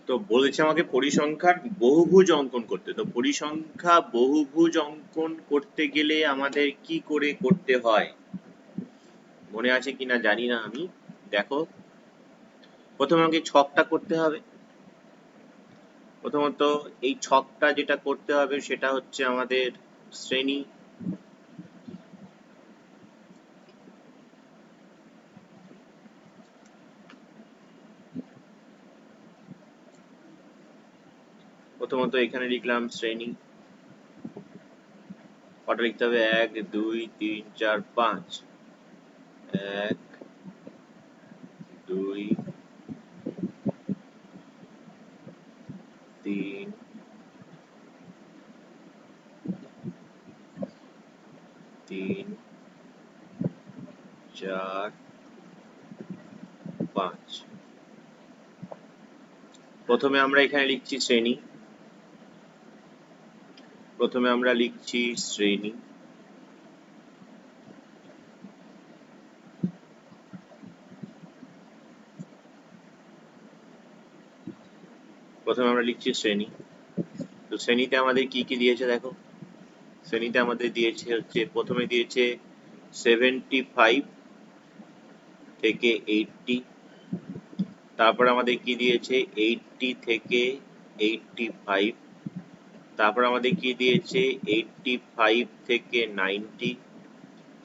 তো বলেছে আমাকে পরিসংখ্যার বহুভুজ অঙ্কন করতে। তো পরিসংখ্যা বহুভুজ অঙ্কন করতে গেলে আমাদের কি করে করতে হয় মনে আছে কিনা জানি না আমি। দেখো, প্রথমে আমাকে ছকটা করতে হবে। প্রথমত এই ছকটা যেটা করতে হবে সেটা হচ্ছে আমাদের শ্রেণী। প্রথমত এখানে লিখলাম শ্রেণী। কটা লিখতে হবে? 1 2 3 4 5। 1 2 3 3 4 5। প্রথমে আমরা এখানে লিখছি শ্রেণী। প্রথমে আমরা লিখছি শ্রেণী। প্রথমে আমরা লিখছি শ্রেণী। তো শ্রেণীতে আমাদের কি কি দিয়েছে দেখো। শ্রেণীতে আমাদের দিয়েছে হচ্ছে, প্রথমে দিয়েছে 75 থেকে 80। তারপর আমাদের কি দিয়েছে 80 থেকে 85। তারপর আমাদের কি দিয়েছে 85 থেকে 90।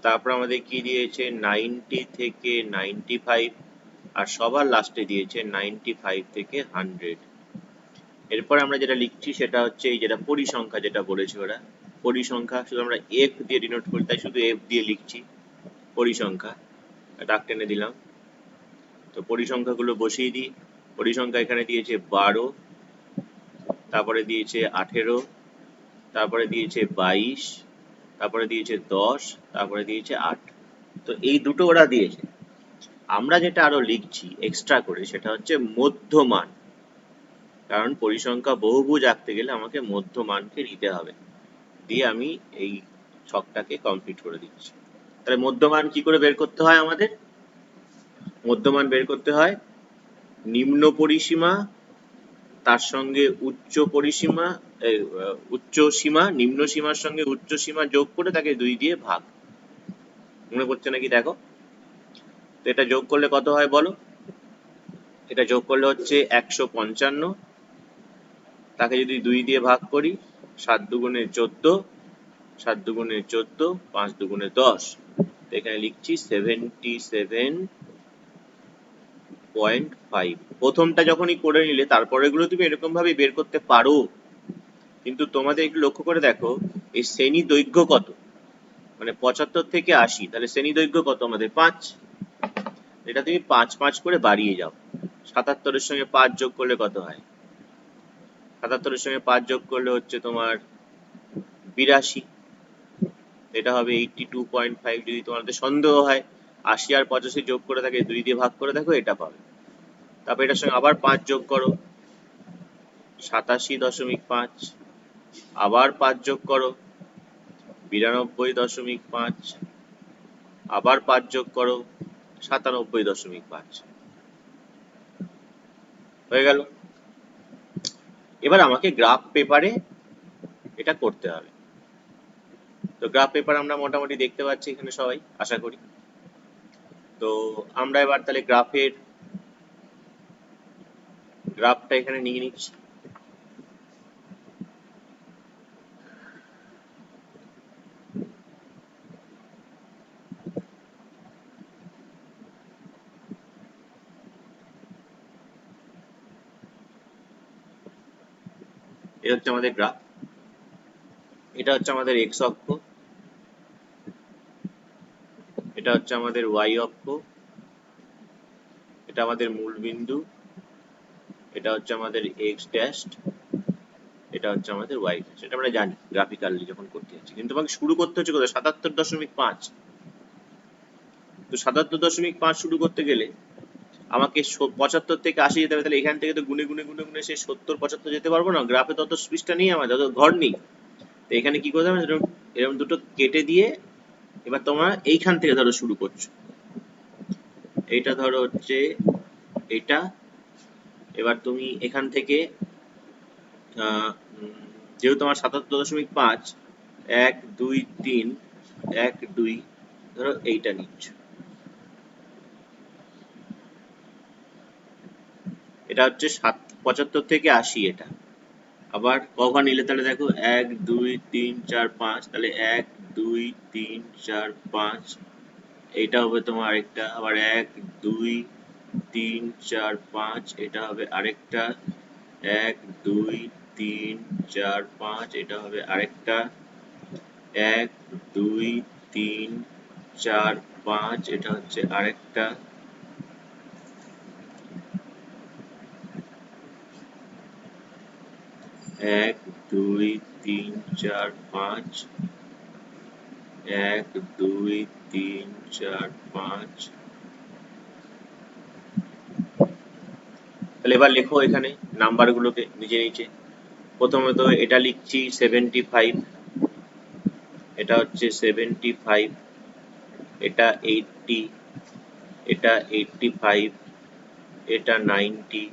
তারপর আমাদের কি দিয়েছে 90 থেকে 95। আর সবার লাস্টে দিয়েছে 95 থেকে 100। এরপর আমরা যেটা লিখছি সেটা হচ্ছে এই যেটা পরিসংখ্যা যেটা বলেছে ওরা, পরিসংখ্যা শুধু আমরা এফ দিয়ে ডিনোট করি, তাই শুধু এফ দিয়ে লিখছি পরিসংখ্যা, দাগ টেনে দিলাম। তো পরিসংখ্যাগুলো বসিয়ে দিই। পরিসংখ্যা এখানে দিয়েছে 12, তারপরে দিয়েছে 18, তারপরে দিয়েছে 22, তারপরে দিয়েছে 10, তারপরে দিয়েছে 8। তো এই দুটো ওরা দিয়েছে। আমরা যেটা আরো লিখছি এক্সট্রা করে সেটা হচ্ছে মধ্যমান, কারণ পরিসংখ্যা বহুভুজ আঁকতে গেলে আমাকে মধ্যমানকে নিতে হবে। দিয়ে আমি এই ছকটাকে কমপ্লিট করে দিচ্ছি। তাহলে মধ্যমান কি করে বের করতে হয় আমাদের? মধ্যমান বের করতে হয় নিম্ন পরিসীমা তার সঙ্গে উচ্চ পরিসীমা, উচ্চ সীমা, নিম্ন সীমার সঙ্গে উচ্চ সীমা যোগ করে তাকে 2 দিয়ে ভাগ। মনে পড়ছে নাকি দেখো? তো এটা যোগ করলে কত হয় বলো? এটা যোগ করলে হচ্ছে 155। তাকে যদি 2 দিয়ে ভাগ করি, 7 দুগুণে 14, 7 দুগুণে 14, 5 দুগুণে 10। এখানে লিখছি 77.5। প্রথমটা যখনই করে নিলে তারপরেগুলো তুমি এরকম ভাবে বের করতে পারো, কিন্তু তোমাদের একটু লক্ষ্য করে দেখো এই শ্রেণী দৈর্ঘ্য কত, মানে 75 থেকে 80, তাহলে শ্রেণী দৈর্ঘ্য কত আমাদের 5। এটা তুমি 5 5 করে বাড়িয়ে যাও। 77 এর সঙ্গে 5 যোগ করলে কত হয়? 77 এর সঙ্গে 5 যোগ করলে হচ্ছে তোমার 82। এটা হবে 82.5। যদি তোমাদের সন্দেহ হয় 80 আর 85 যোগ করে থাকে 2 দিয়ে ভাগ করে দেখো, এটা পাবে। তারপর এটার সঙ্গে আবার 5 যোগ করো, 87.5। আবার 5 যোগ করো, 92.5। আবার 5 যোগ করো, 97.5। হয়ে গেল। এবার আমাকে গ্রাফ পেপারে এটা করতে হবে। তো গ্রাফ পেপার আমরা মোটামুটি দেখতে পাচ্ছি এখানে সবাই, আশা করি। তো আমরা এবার তাহলে গ্রাফটা এখানে নিয়ে নিচ্ছি। এটা হচ্ছে আমাদের গ্রাফ। এটা হচ্ছে আমাদের এক্স অক্ষ, এটা হচ্ছে আমাদের ওয়াই অক্ষ, এটা আমাদের মূল বিন্দু, এটা হচ্ছে আমাদের এক্স ড্যাশড, এটা হচ্ছে আমাদের ওয়াই ড্যাশ। এটা আমরা জানি গ্রাফিক্যালি যখন করতে যাচ্ছি, কিন্তু আমাকে শুরু করতে হচ্ছে কোথায়? 77.5। তো 77.5 শুরু করতে গেলে আমাকে 75 থেকে 80 যেতে হবে। তাহলে এখান থেকে তো গুনে গুনে গুনে গুনে সেই 70 75 যেতে পারবো না, গ্রাফে তত স্পেসটা নেই আমাদের, তত ঘর নেই। তো এখানে কি করতে হবে, এরকম দুটো কেটে দিয়ে এবার তোমরা এইখান থেকে ধরো শুরু করছো, এইটা ধরো হচ্ছে এইটা। এবার তুমি এখান থেকে যেহেতু আমার 77.5, 1 2 3 1 2 ধরো এইটা নিচ্ছ, এটা হচ্ছে 75 থেকে 80। এটা আবার কভার নিলে তাহলে দেখো 1 2 3 4 5, তাহলে 1 2 3 4 5, এইটা হবে তোমার আরেকটা। আবার 1 2 3 4 5, এটা হবে আরেকটা। 1 2 3 4 5, এটা হবে আরেকটা। 1 2 3 4 5, এটা হচ্ছে আরেকটা। 1 2 3 4 5, 1 2 3 4 5। তাহলে এবার লেখো এখানে নাম্বার গুলোকে নিচে নিচে। প্রথমে তো এটা লিখছি 75, এটা হচ্ছে 75, এটা 80, এটা 85, এটা 90,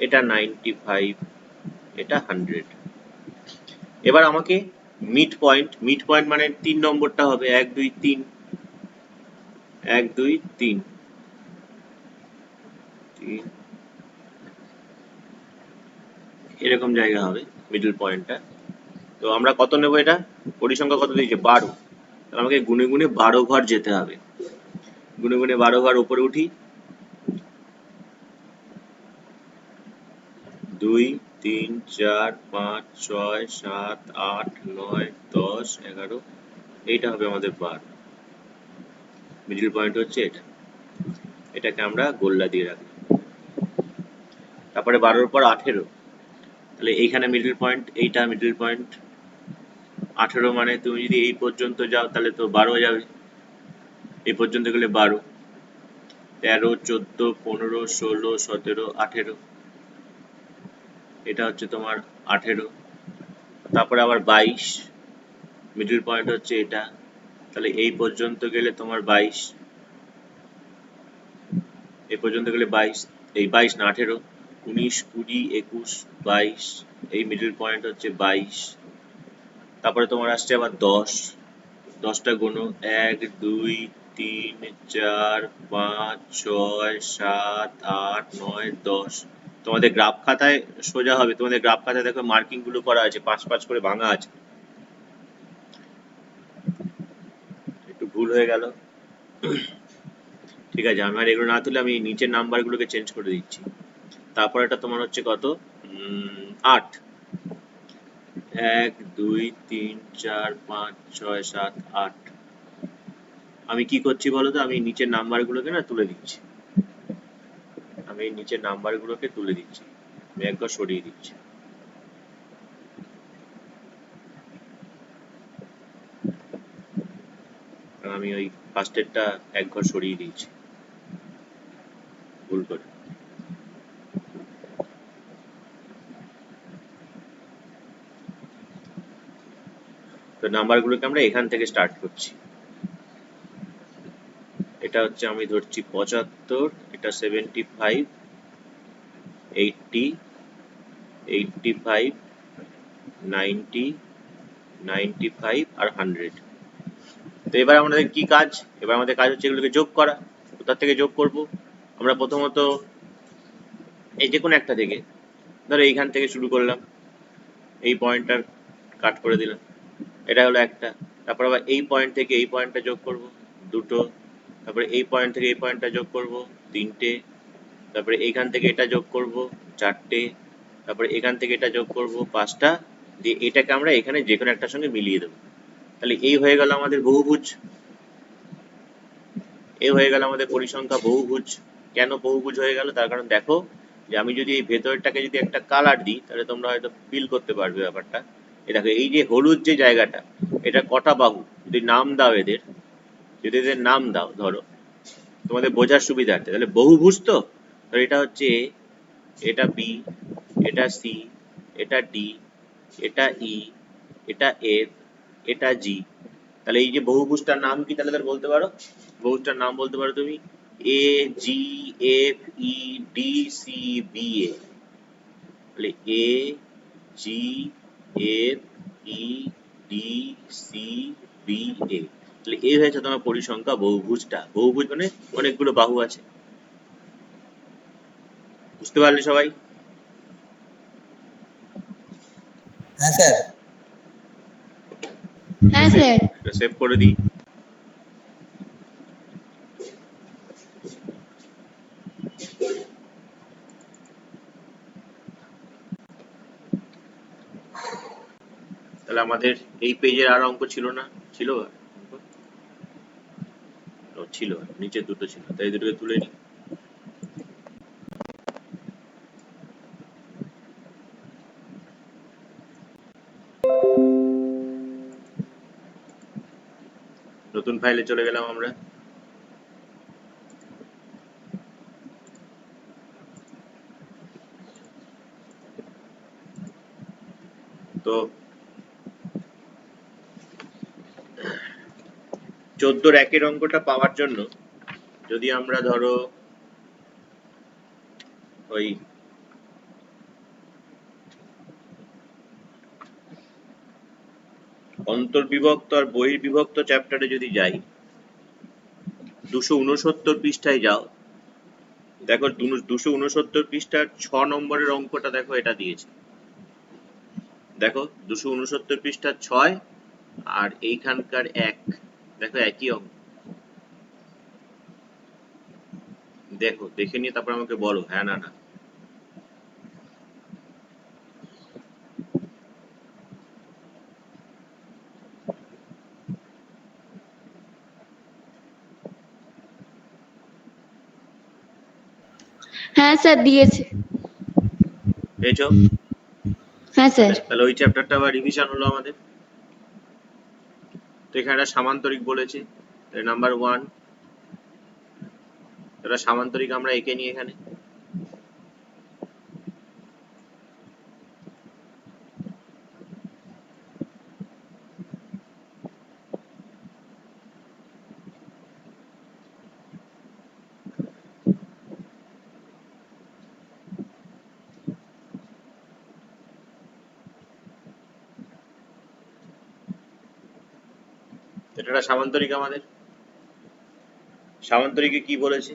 এটা 95, এটা 100। এবার আমাকে মিড পয়েন্ট মানে 3 নম্বরটা হবে 1 2 3, 1 2 3 3, এরকম জায়গা হবে মিডল পয়েন্টটা। তো আমরা কত নেব? এটা পরিসংখ্যা কত দিয়েছে? 12। তাহলে আমাকে গুনে গুনে 12 ঘর যেতে হবে। গুনে গুনে 12 ঘর উপরে উঠি। 2 3 4 5 6 7 8 9 10 11, এইটা হবে আমাদের 12। মিডল পয়েন্ট হচ্ছে এটা, এটাকে আমরা গোল্লা দিয়ে রাখলাম। তারপরে 12 এর পর 18, তাহলে এইখানে মিডল পয়েন্ট, এইটা মিডল পয়েন্ট। 18 মানে তুমি যদি এই পর্যন্ত যাও তাহলে তো 12 যাবে, এই পর্যন্ত গেলে 12, 13 14 15 16 17 18, এটা হচ্ছে তোমার 18। তারপরে আবার 22, মিডল পয়েন্ট হচ্ছে এটা, তাহলে এই পর্যন্ত গেলে তোমার 22, এই পর্যন্ত গেলে 22, এই 22 না 18, 19 20 21 22, এই মিডল পয়েন্ট হচ্ছে 22। তারপরে তোমার আসছে আবার 10, 10টা গোনো 1 2 3 4 5 6 7 8 9 10। তোমাদের গ্রাফ খাতায় সোজা হবে, তোমাদের গ্রাফ খাতায় দেখো মার্কিং গুলো করা আছে, 5 5 করে ভাঙা আছে। একটু ভুল হয়ে গেল, ঠিক আছে। আমি আর এগুলো না তুলে আমি নিচের নাম্বার গুলোকে চেঞ্জ করে দিচ্ছি। তারপর এটা তোমার হচ্ছে কত? 8, 1 2 3 4 5 6 7 8। আমি কি করছি বলো তো? আমি নিচের নাম্বার গুলোকে না তুলে দিচ্ছি, আমি নিচের নাম্বার গুলোকে তুলে দিচ্ছি, আমি একবার সরিয়ে দিচ্ছি। আমি ওই ফার্স্টেরটা এক ঘর সরিয়ে দিয়েছি ভুল করে। তো নাম্বার গুলোকে আমরা এখান থেকে স্টার্ট করছি। এটা হচ্ছে আমি ধরছি 75, এটা 75, 80, 85, 90, 95 আর 100। তো এবার আমাদের কি কাজ? এবার আমাদের কাজ হচ্ছে এগুলোকে যোগ করা। কোথা থেকে যোগ করব? আমরা প্রথমত এই যে কোনো একটা থেকে, ধরো এইখান থেকে শুরু করলাম, এই পয়েন্টটা কাট করে দিলাম, এটা হলো একটা। তারপর আবার এই পয়েন্ট থেকে এই পয়েন্টটা যোগ করব, দুটো। তারপরে এই পয়েন্ট থেকে এই পয়েন্টটা যোগ করব, তিনটে। তারপরে এইখান থেকে এটা যোগ করব, চারটে। তারপরে এখান থেকে এটা যোগ করব, পাঁচটা। দিয়ে এটাকে আমরা এখানে যে কোনো একটার সঙ্গে মিলিয়ে দেবো। তাহলে এই হয়ে গেল আমাদের বহুভুজ, এই হয়ে গেল আমাদের পরিসংখ্যা বহুভুজ। কেন বহুভুজ হয়ে গেল? তার কারণ দেখো যে আমি যদি এই ভেতরটাকে যদি একটা কালার দিই তাহলে তোমরা হয়তো ফিল করতে পারবে ব্যাপারটা। এই দেখো এই যে হলুদ যে জায়গাটা, এটা কটা বাহু, যদি নাম দাও এদের, যদি এদের নাম দাও ধরো তোমাদের বোঝার সুবিধার্থে, তাহলে বহুভুজ তো। ধরো এটা হচ্ছে এ, এটা বি, এটা সি, এটা ডি, এটা ই, এটা এফ, এটা জি। তাহলে এই যে বহুভুজটার নাম কি তাহলে তার বলতে পারো? বহুভুজটার নাম বলতে পারো তুমি A G F E D C B A. তাহলে A G F E D C B A. তাহলে এই হয়েছে তোমার পরিসংখ্যা বহুভুজটা। বহুভুজ মানে অনেকগুলো বাহু আছে। বুঝতে পারলে সবাই? হ্যাঁ স্যার। হ্যাঁ স্যার। সেভ করে দিই। তাহলে আমাদের এই পেজের আর অঙ্ক ছিল না? ছিল? ও ছিল, নিচে দুটো ছিল, তাই দুটোকে তুলে নিই। নতুন ফাইলে চলে গেলাম আমরা। তো 14 একের অঙ্কটা পাওয়ার জন্য যদি আমরা ধরো ওই অন্তর্বিভক্ত আর বহির্বিভক্ত চ্যাপ্টারে যদি যাই, 269 পৃষ্ঠায় যাও, দেখো 269 পৃষ্ঠার 6 নম্বরের অঙ্কটা দেখো, এটা দিয়েছে। দেখো 269 পৃষ্ঠার 6 আর এইখানকার 1, দেখো একই অঙ্ক। দেখো, দেখে নিয়ে তারপর আমাকে বলো হ্যাঁ না না। হ্যাঁ স্যার দিয়েছে। পেয়েছো? হ্যাঁ স্যার। তাহলে ওই চ্যাপ্টারটা আবার রিভিশন হলো আমাদের। তো এখানে একটা সামান্তরিক বলেছে, নাম্বার 1, এটা সামান্তরিক আমরা এঁকে নিই এখানে। এটা একটা সামান্তরিক আমাদের। সামান্তরিকে কি বলেছে?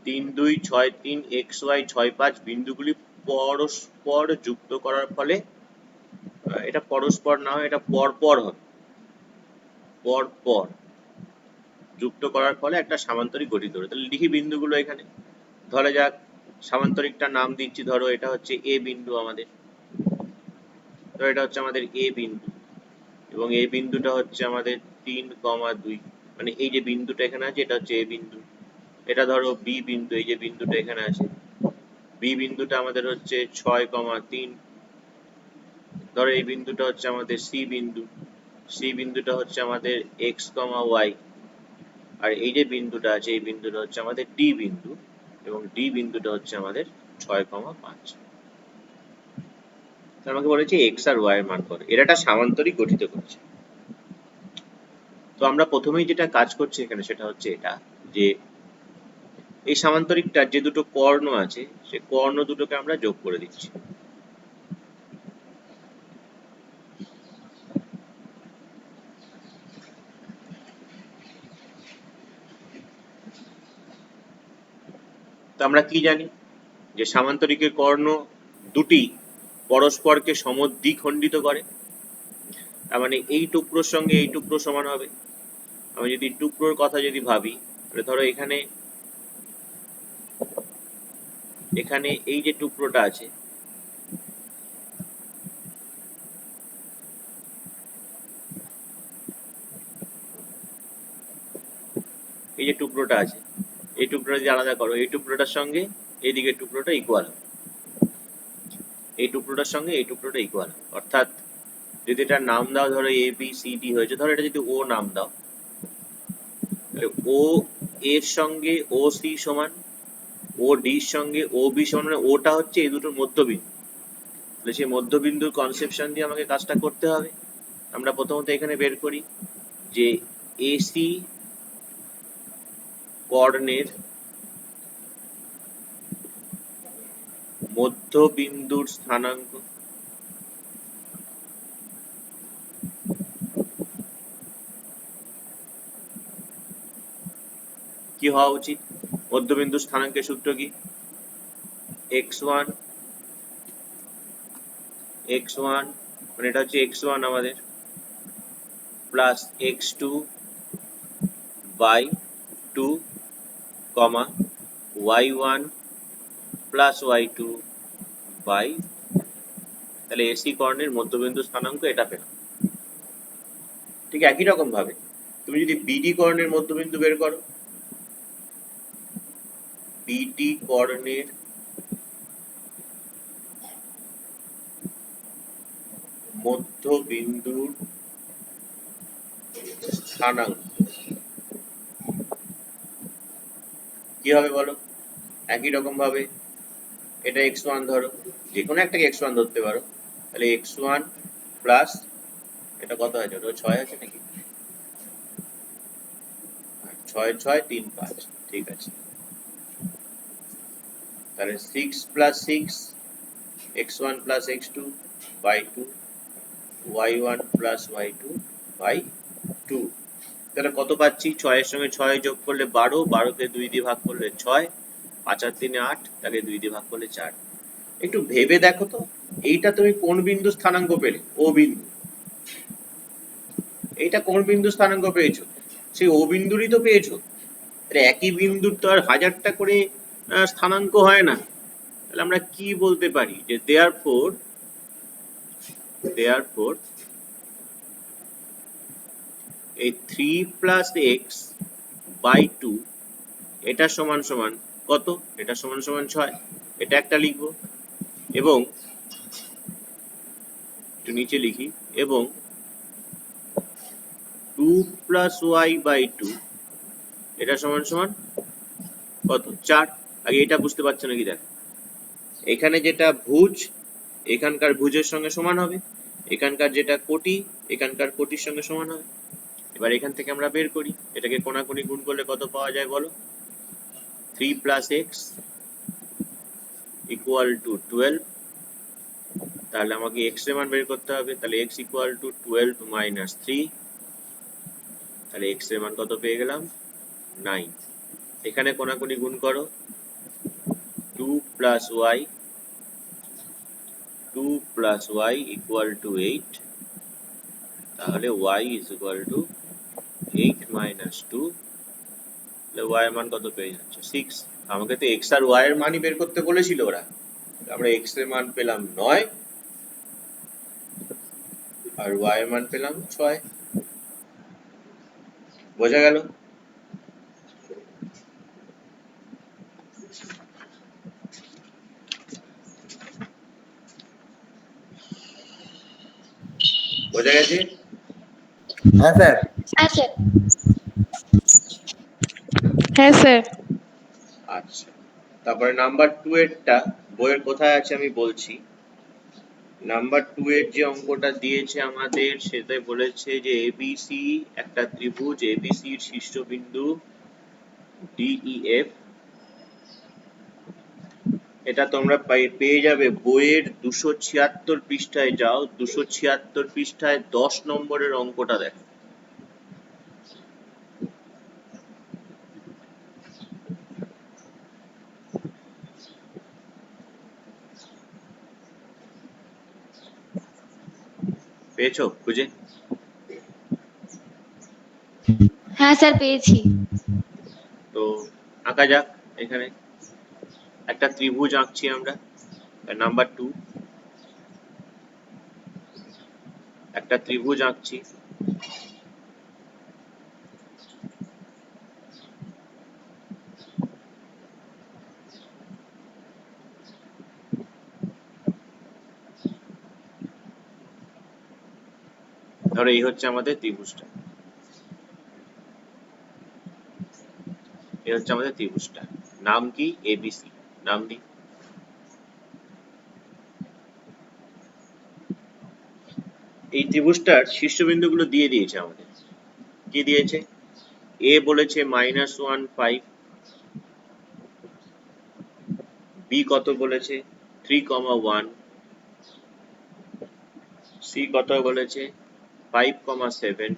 3 2 6 3 xy 6 5 বিন্দুগুলি পরস্পর যুক্ত করার ফলে, এটা পরস্পর না হয় এটা পরপর হবে, পরপর যুক্ত করার ফলে একটা সামান্তরিক গঠিত হবে। তাহলে লিখি বিন্দুগুলো এখানে। ধরা যাক সামান্তরিকটার নাম দিচ্ছি, ধরো এটা হচ্ছে এ বিন্দু আমাদের। তো এটা হচ্ছে আমাদের এ বিন্দু, এবং এই বিন্দুটা হচ্ছে আমাদের 3,2, মানে এই যে বিন্দুটা এখানে আছে এটা হচ্ছে এ বিন্দু। এটা ধরো বি বিন্দু, এই যে বিন্দুটা এখানে আছে, বি বিন্দুটা আমাদের হচ্ছে 6,3। ধরো এই বিন্দুটা হচ্ছে আমাদের সি বিন্দু, সি বিন্দুটা হচ্ছে আমাদের এক্স কমা ওয়াই। আর এই যে বিন্দুটা আছে এই বিন্দুটা হচ্ছে আমাদের ডি বিন্দু, এবং ডি বিন্দুটা হচ্ছে আমাদের 6,5। আমাকে বলেছে এক্স আর ওয়াই এর মান করো, এর একটা সামান্তরিক গঠিত করছে। তো আমরা প্রথমেই যেটা কাজ করছি এখানে সেটা হচ্ছে এটা, যে এই সামান্তরিকটার যে দুটো কর্ণ আছে সে কর্ণ দুটোকে আমরা যোগ করে দিচ্ছি। তো আমরা কি জানি যে সামান্তরিকের কর্ণ দুটি পরস্পরকে সমদ্বিখণ্ডিত করে। তার মানে এই টুকরোর সঙ্গে এই টুকরো সমান হবে। আমি যদি টুকরোর কথা যদি ভাবি, তাহলে ধরো এখানে এখানে এই যে টুকরোটা আছে, এই যে টুকরোটা আছে, এই টুকরোটা যদি আলাদা করো, এই টুকরোটার সঙ্গে এই দিকের টুকরোটা ইকুয়াল হবে। এই টুকরোটার সঙ্গে এই টুকরোটা ইকুয়াল। অর্থাৎ যদি এটার নাম দাও, ধরো এ বি সি ডি হয়েছে, ধরো এটা যদি ও নাম দাও, তাহলে ও এর সঙ্গে ও সি সমান, ও ডির সঙ্গে ও বি সমান, মানে ওটা হচ্ছে এই দুটোর মধ্যবিন্দু। তাহলে সেই মধ্যবিন্দুর কনসেপশন দিয়ে আমাকে কাজটা করতে হবে। আমরা প্রথমত এখানে বের করি যে এসি কর্ণের মধ্যবিন্দুর স্থানাঙ্ক। কি হওয়া উচিত? মধ্যবিন্দুর স্থানাঙ্কের সূত্র কি? x1 মানে এটা হচ্ছে x1 আমাদের plus x2 by 2 comma y1 plus y2 by, তাহলে এসি কর্ণের মধ্যবিন্দু স্থানাঙ্ক এটা পেলাম। ঠিক একই রকম ভাবে তুমি যদি বিডি কর্ণের মধ্যবিন্দু বের করো, বিডি কর্ণের মধ্যবিন্দুর স্থানাঙ্ক কি হবে বলো? একই রকম ভাবে এটা x1 ধরো, যে কোনো একটাকে x1 ধরতে পারো, তাহলে x1 প্লাস এটা কত আছে? ওটা 6 আছে নাকি? 6 6 3 5, ঠিক আছে। তাহলে 6 plus 6 x1 plus x2 by 2 y1 plus y2 by 2। তাহলে কত পাচ্ছি? 6 এর সঙ্গে 6 যোগ করলে 12, 12 কে 2 দিয়ে ভাগ করলে 6, 5 আর 3 8, তাকে 2 দিয়ে ভাগ করলে 4। একটু ভেবে দেখো তো, এইটা তুমি কোন বিন্দু স্থানাঙ্ক পেলে? ও বিন্দু। এইটা কোন বিন্দু স্থানাঙ্ক পেয়েছো? সেই ও বিন্দুরই তো পেয়েছো। তাহলে একই বিন্দুর তো আর হাজারটা করে স্থানাঙ্ক হয় না। তাহলে আমরা কি বলতে পারি? যে therefore এই 3 প্লাস এক্স বাই 2 এটা সমান সমান কত? এটা সমান সমান 6। এটা একটা লিখবো, এবং একটু নিচে লিখি, এবং 2 প্লাস ওয়াই বাই 2 এটা সমান সমান কত? 4। আগে এটা বুঝতে পারছো নাকি? দেখ, এখানে যেটা ভুজ এখানকার ভুজের সঙ্গে সমান হবে, এখানকার যেটা কোটি এখানকার কোটির সঙ্গে সমান হবে। এবার এখান থেকে আমরা বের করি, এটাকে কোণাকুণি গুণ করলে কত পাওয়া যায় বলো? 3 প্লাস এক্স ইকুয়াল টু 12। তাহলে আমাকে এক্স এর মান বের করতে হবে, তাহলে এক্স ইকুয়াল টু 12 মাইনাস 3। তাহলে এক্স এর মান কত পেয়ে গেলাম? 9। এখানে কোণাকুণি গুণ করো, 2 প্লাস ওয়াই ইকুয়াল টু 8। তাহলে y is equal two 8 minus 2। তাহলে y এর মান কত পেয়ে যাচ্ছে? 6। আমাকে তো x আর y এর মানই বের করতে বলেছিল ওরা। আমরা x এর মান পেলাম 9 আর y এর মান পেলাম 6। বোঝা গেল? বোঝা গেছে? হ্যাঁ স্যার। হ্যাঁ স্যার। হ্যাঁ স্যার। আচ্ছা, তারপরে নাম্বার 2 এরটা বইয়ের কোথায় আছে আমি বলছি। নাম্বার 2 এর যে অঙ্কটা দিয়েছে আমাদের, সেটা বলেছে যে এবিসি একটা ত্রিভুজ, এবিসি এর শীর্ষবিন্দু ডিইএফ। এটা তোমরা পেয়ে যাবে বইয়ের 276 পৃষ্ঠায়। যাও 276 পৃষ্ঠায় 10 নম্বরের অঙ্কটা দেখো। পেয়েছো খুঁজে? হ্যাঁ স্যার, পেয়েছি। তো আঁকা যাক। এখানে একটা ত্রিভুজ আঁকছি আমরা। নাম্বার 2 একটা ত্রিভুজ আঁকছি। ধরো এই হচ্ছে আমাদের ত্রিভুজটা, এই হচ্ছে আমাদের ত্রিভুজটা, নাম কি এবিসি, নাম দিই। এই ত্রিভুজটার শীর্ষবিন্দুগুলো দিয়ে দিয়েছে আমাদের, কি দিয়েছে? এ বলেছে -1 5, বি কত বলেছে 3, 1, সি কত বলেছে 5, 7,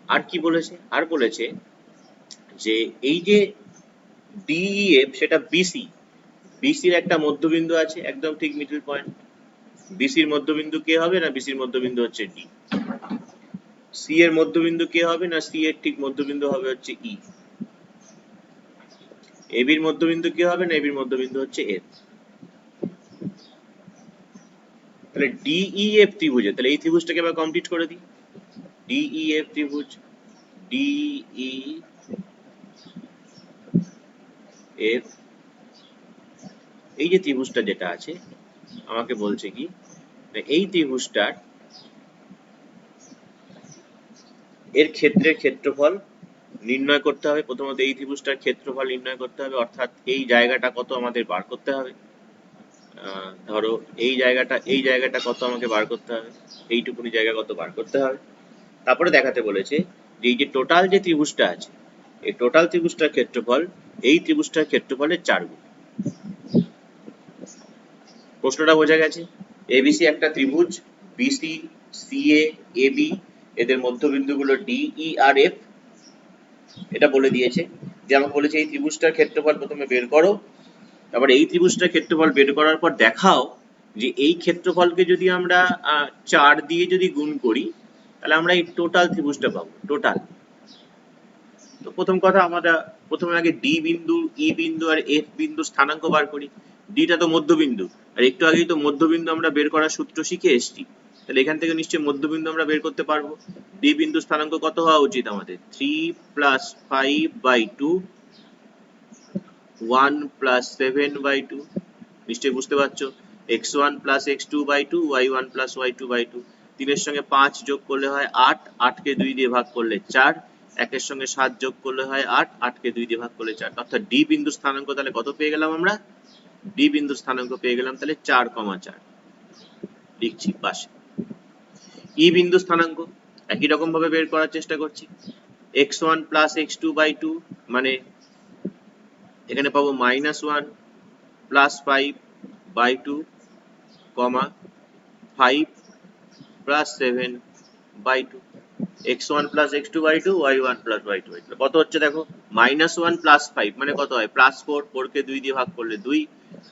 আর কি বলেছে? আর বলেছে যে এই যে ডিইএফ সেটা বিসি, বিসির একটা মধ্যবিন্দু আছে একদম ঠিক মিডল পয়েন্ট। বিসির মধ্যবিন্দু কে হবে? না বিসির মধ্যবিন্দু হচ্ছে ডি। সি এর মধ্যবিন্দু কে হবে? না সি এর ঠিক মধ্যবিন্দু হবে হচ্ছে ই। এবির মধ্যবিন্দু কে হবে? না এবির মধ্যবিন্দু হচ্ছে এফ। তাহলে ডিইএফ ত্রিভুজে, তাহলে এই ত্রিভুজটাকে এবার কমপ্লিট করে দিই। ডিইএফ ত্রিভুজ, ডিইএফ, এই যে ত্রিভুজটা যেটা আছে আমাকে বলছে কি এই ত্রিভুজটার এর ক্ষেত্রের ক্ষেত্রফল নির্ণয় করতে হবে। প্রথমত এই ত্রিভুজটার ক্ষেত্রফল নির্ণয় করতে হবে, অর্থাৎ এই জায়গাটা কত আমাদের বার করতে হবে। ধরো এই জায়গাটা কত আমাকে বার করতে হবে, এইটুকুনি জায়গা কত বার করতে হবে। তারপরে দেখাতে বলেছে যে এই যে টোটাল যে ত্রিভুজটা আছে, এই টোটাল ত্রিভুজটার ক্ষেত্রফল এই ত্রিভুজটার ক্ষেত্রফলের 4 গুণ। প্রশ্নটা বোঝা গেছে? এবিসি একটা ত্রিভুজ, বিসি, সিএ, এবি, এদের মধ্যবিন্দুগুলো ডি, ই আর এফ। এটা বলে দিয়েছে যে আমাকে বলেছে এই ত্রিভুজটার ক্ষেত্রফল প্রথমে বের করো, তারপর এই ত্রিভুজটার ক্ষেত্রফল বের করার পর দেখাও যে এই ক্ষেত্রফলকে যদি আমরা 4 দিয়ে যদি গুণ করি তাহলে আমরা এই টোটাল ত্রিভুজটা পাবো, টোটাল। তো প্রথম কথা আমরা প্রথমে আগে ডি বিন্দু, ই বিন্দু আর এফ বিন্দু স্থানাঙ্ক বার করি। ডিটা তো মধ্যবিন্দু, আর একটু আগেই তো মধ্যবিন্দু আমরা বের করার সূত্র শিখে এসেছি, তাহলে এখান থেকে নিশ্চয়ই মধ্যবিন্দু আমরা বের করতে পারবো। ডি বিন্দু স্থানাঙ্ক কত হওয়া উচিত আমাদের? 3 + 5/2, 1 + 7/2। নিশ্চয়ই বুঝতে পারছো, x1 + x2/2, y1 + y2/2। 3 এর সঙ্গে 5 যোগ করলে হয় 8, 8 কে 2 দিয়ে ভাগ করলে 4, 1 এর সঙ্গে 7 যোগ করলে হয় 8, 8 কে 2 দিয়ে ভাগ করলে 4। অর্থাৎ ডি বিন্দু স্থানাঙ্ক তাহলে কত পেয়ে গেলাম আমরা? ডি বিন্দু স্থানাঙ্ক পেয়ে গেলাম তাহলে 4,4, লিখছি পাশে। ই বিন্দু স্থানাঙ্ক একই রকম ভাবে বের করার চেষ্টা করছি। x1 + x2/2 মানে এখানে পাবো -1 + 5/2, 5 + 7/2, x1 + x2/2, y1 + y2/2। কত হচ্ছে দেখো? -1 + 5 মানে কত হয়? +4, 4 কে 2 দিয়ে ভাগ করলে 2,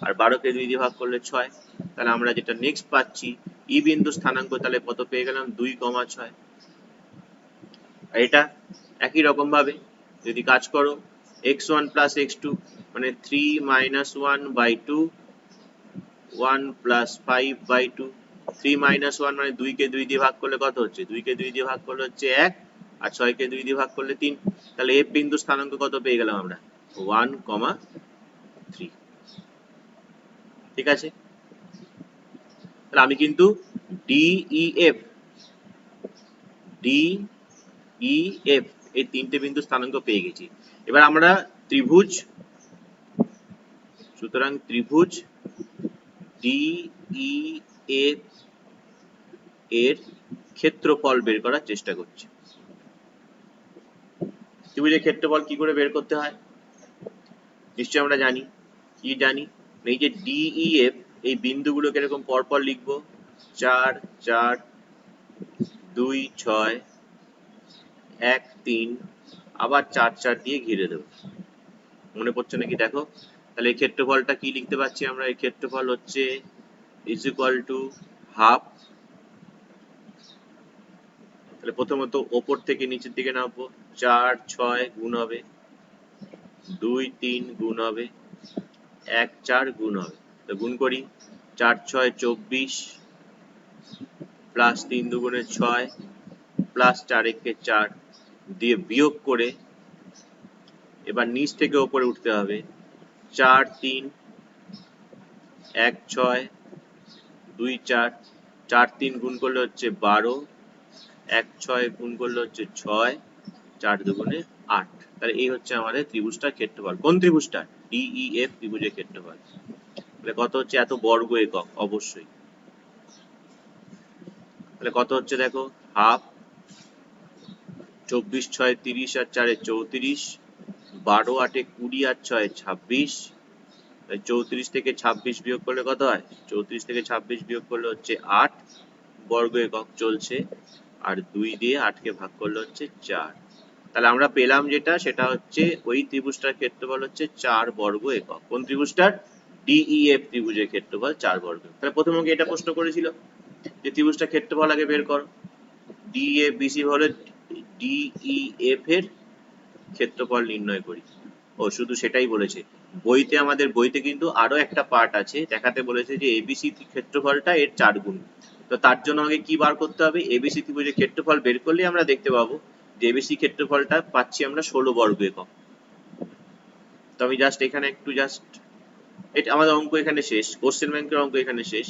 আর 12 কে 2 দিয়ে ভাগ করলে 6। তাহলে আমরা যেটা নেক্সট পাচ্ছি ই বিন্দু স্থানাঙ্ক তাহলে কত পেয়ে গেলাম? 2,6। এটা একই রকম ভাবে যদি কাজ করো x1 + x2 মানে 3 - 1/2, 1 + 5/2, 3 - 1 মানে 2 কে 2 দিয়ে ভাগ করলে কত হচ্ছে? 2 কে 2 দিয়ে ভাগ করলে হচ্ছে 1, আর 6 কে 2 দিয়ে ভাগ করলে 3। তাহলে এফ বিন্দু স্থানাঙ্ক কত পেয়ে গেলাম আমরা? 1,3। ঠিক আছে, তাহলে আমি কিন্তু ডিইএফ, ডিইএফ এই তিনটে বিন্দু স্থানাঙ্ক পেয়ে গেছি। এবার আমরা ত্রিভুজ, সুতরাং ত্রিভুজ ডিইএফ এর ক্ষেত্রফল বের করার চেষ্টা করছি। ত্রিভুজের ক্ষেত্রফল কি করে বের করতে হয় নিশ্চয়ই আমরা জানি। কি জানি? এই যে ডিইএফ এই বিন্দুগুলোকে এরকম পরপর লিখবো, 4, 4, 2, 6, 1, 3, আবার 4, 4 দিয়ে ঘিরে দেবো। মনে পড়ছে নাকি দেখো? তাহলে এই ক্ষেত্রফলটা কি লিখতে পারছি আমরা? এই ক্ষেত্রফল হচ্ছে =½ তাহলে প্রথমত ওপর থেকে নিচের দিকে নামবো, 4, 6 গুণ হবে, 2, 3 গুণ হবে, 1, 4 গুণ হবে। তো গুণ করি, 4, 6, 24, প্লাস 3 দুগুণে 6, প্লাস 4 একে 4 দিয়ে বিয়োগ করে এবার নিচ থেকে ওপরে উঠতে হবে, 4, 3, 1, 6, 2, 4, 4 3 গুণ করলে হচ্ছে 12, 1 6 গুণ করলে হচ্ছে 6, 4 দুগুণে 8। তাহলে এই হচ্ছে আমাদের ত্রিভুজটার ক্ষেত্রফল। কোন ত্রিভুজটা? DEF ত্রিভুজের ক্ষেত্রফল। তাহলে কত হচ্ছে? এত বর্গ একক অবশ্যই। তাহলে কত হচ্ছে দেখো, হাফ, 24 6 30 আর 4 34, 12 8 20 আর 6 26। 34 থেকে 26 বিয়োগ করলে কত হয়? 34 থেকে 26 বিয়োগ করলে হচ্ছে 8 বর্গ একক চলছে, আর 2 দিয়ে 8 কে ভাগ করলে হচ্ছে 4। তাহলে আমরা পেলাম যেটা, সেটা হচ্ছে ওই ত্রিভুজটার ক্ষেত্রফল হচ্ছে 4 বর্গ একক। কোন ত্রিভুজটার? DEF ত্রিভুজের ক্ষেত্রফল 4 বর্গ। তাহলে প্রথমে কি এটা প্রশ্ন করেছিল যে ত্রিভুজটার ক্ষেত্রফল আগে বের করো। DABC হলে DEF এর ক্ষেত্রফল নির্ণয় করি। ও শুধু সেটাই বলেছে। আমাদের বইতে কিন্তু আরো একটা পার্ট আছে, দেখাতে বলেছে যে ABC ক্ষেত্রফলটা এর 4 গুণ। তো তার জন্য আগে কি বার করতে হবে? ABC ত্রিভুজের ক্ষেত্রফল বের করলে আমরা দেখতে পাবো যে ABC ক্ষেত্রফলটা পাচ্ছি আমরা 16 বর্গ একক। তো আমি জাস্ট এখানে একটু এটা আমাদের অঙ্ক এখানে শেষ, কোশ্চেন ব্যাংকের অঙ্ক এখানে শেষ।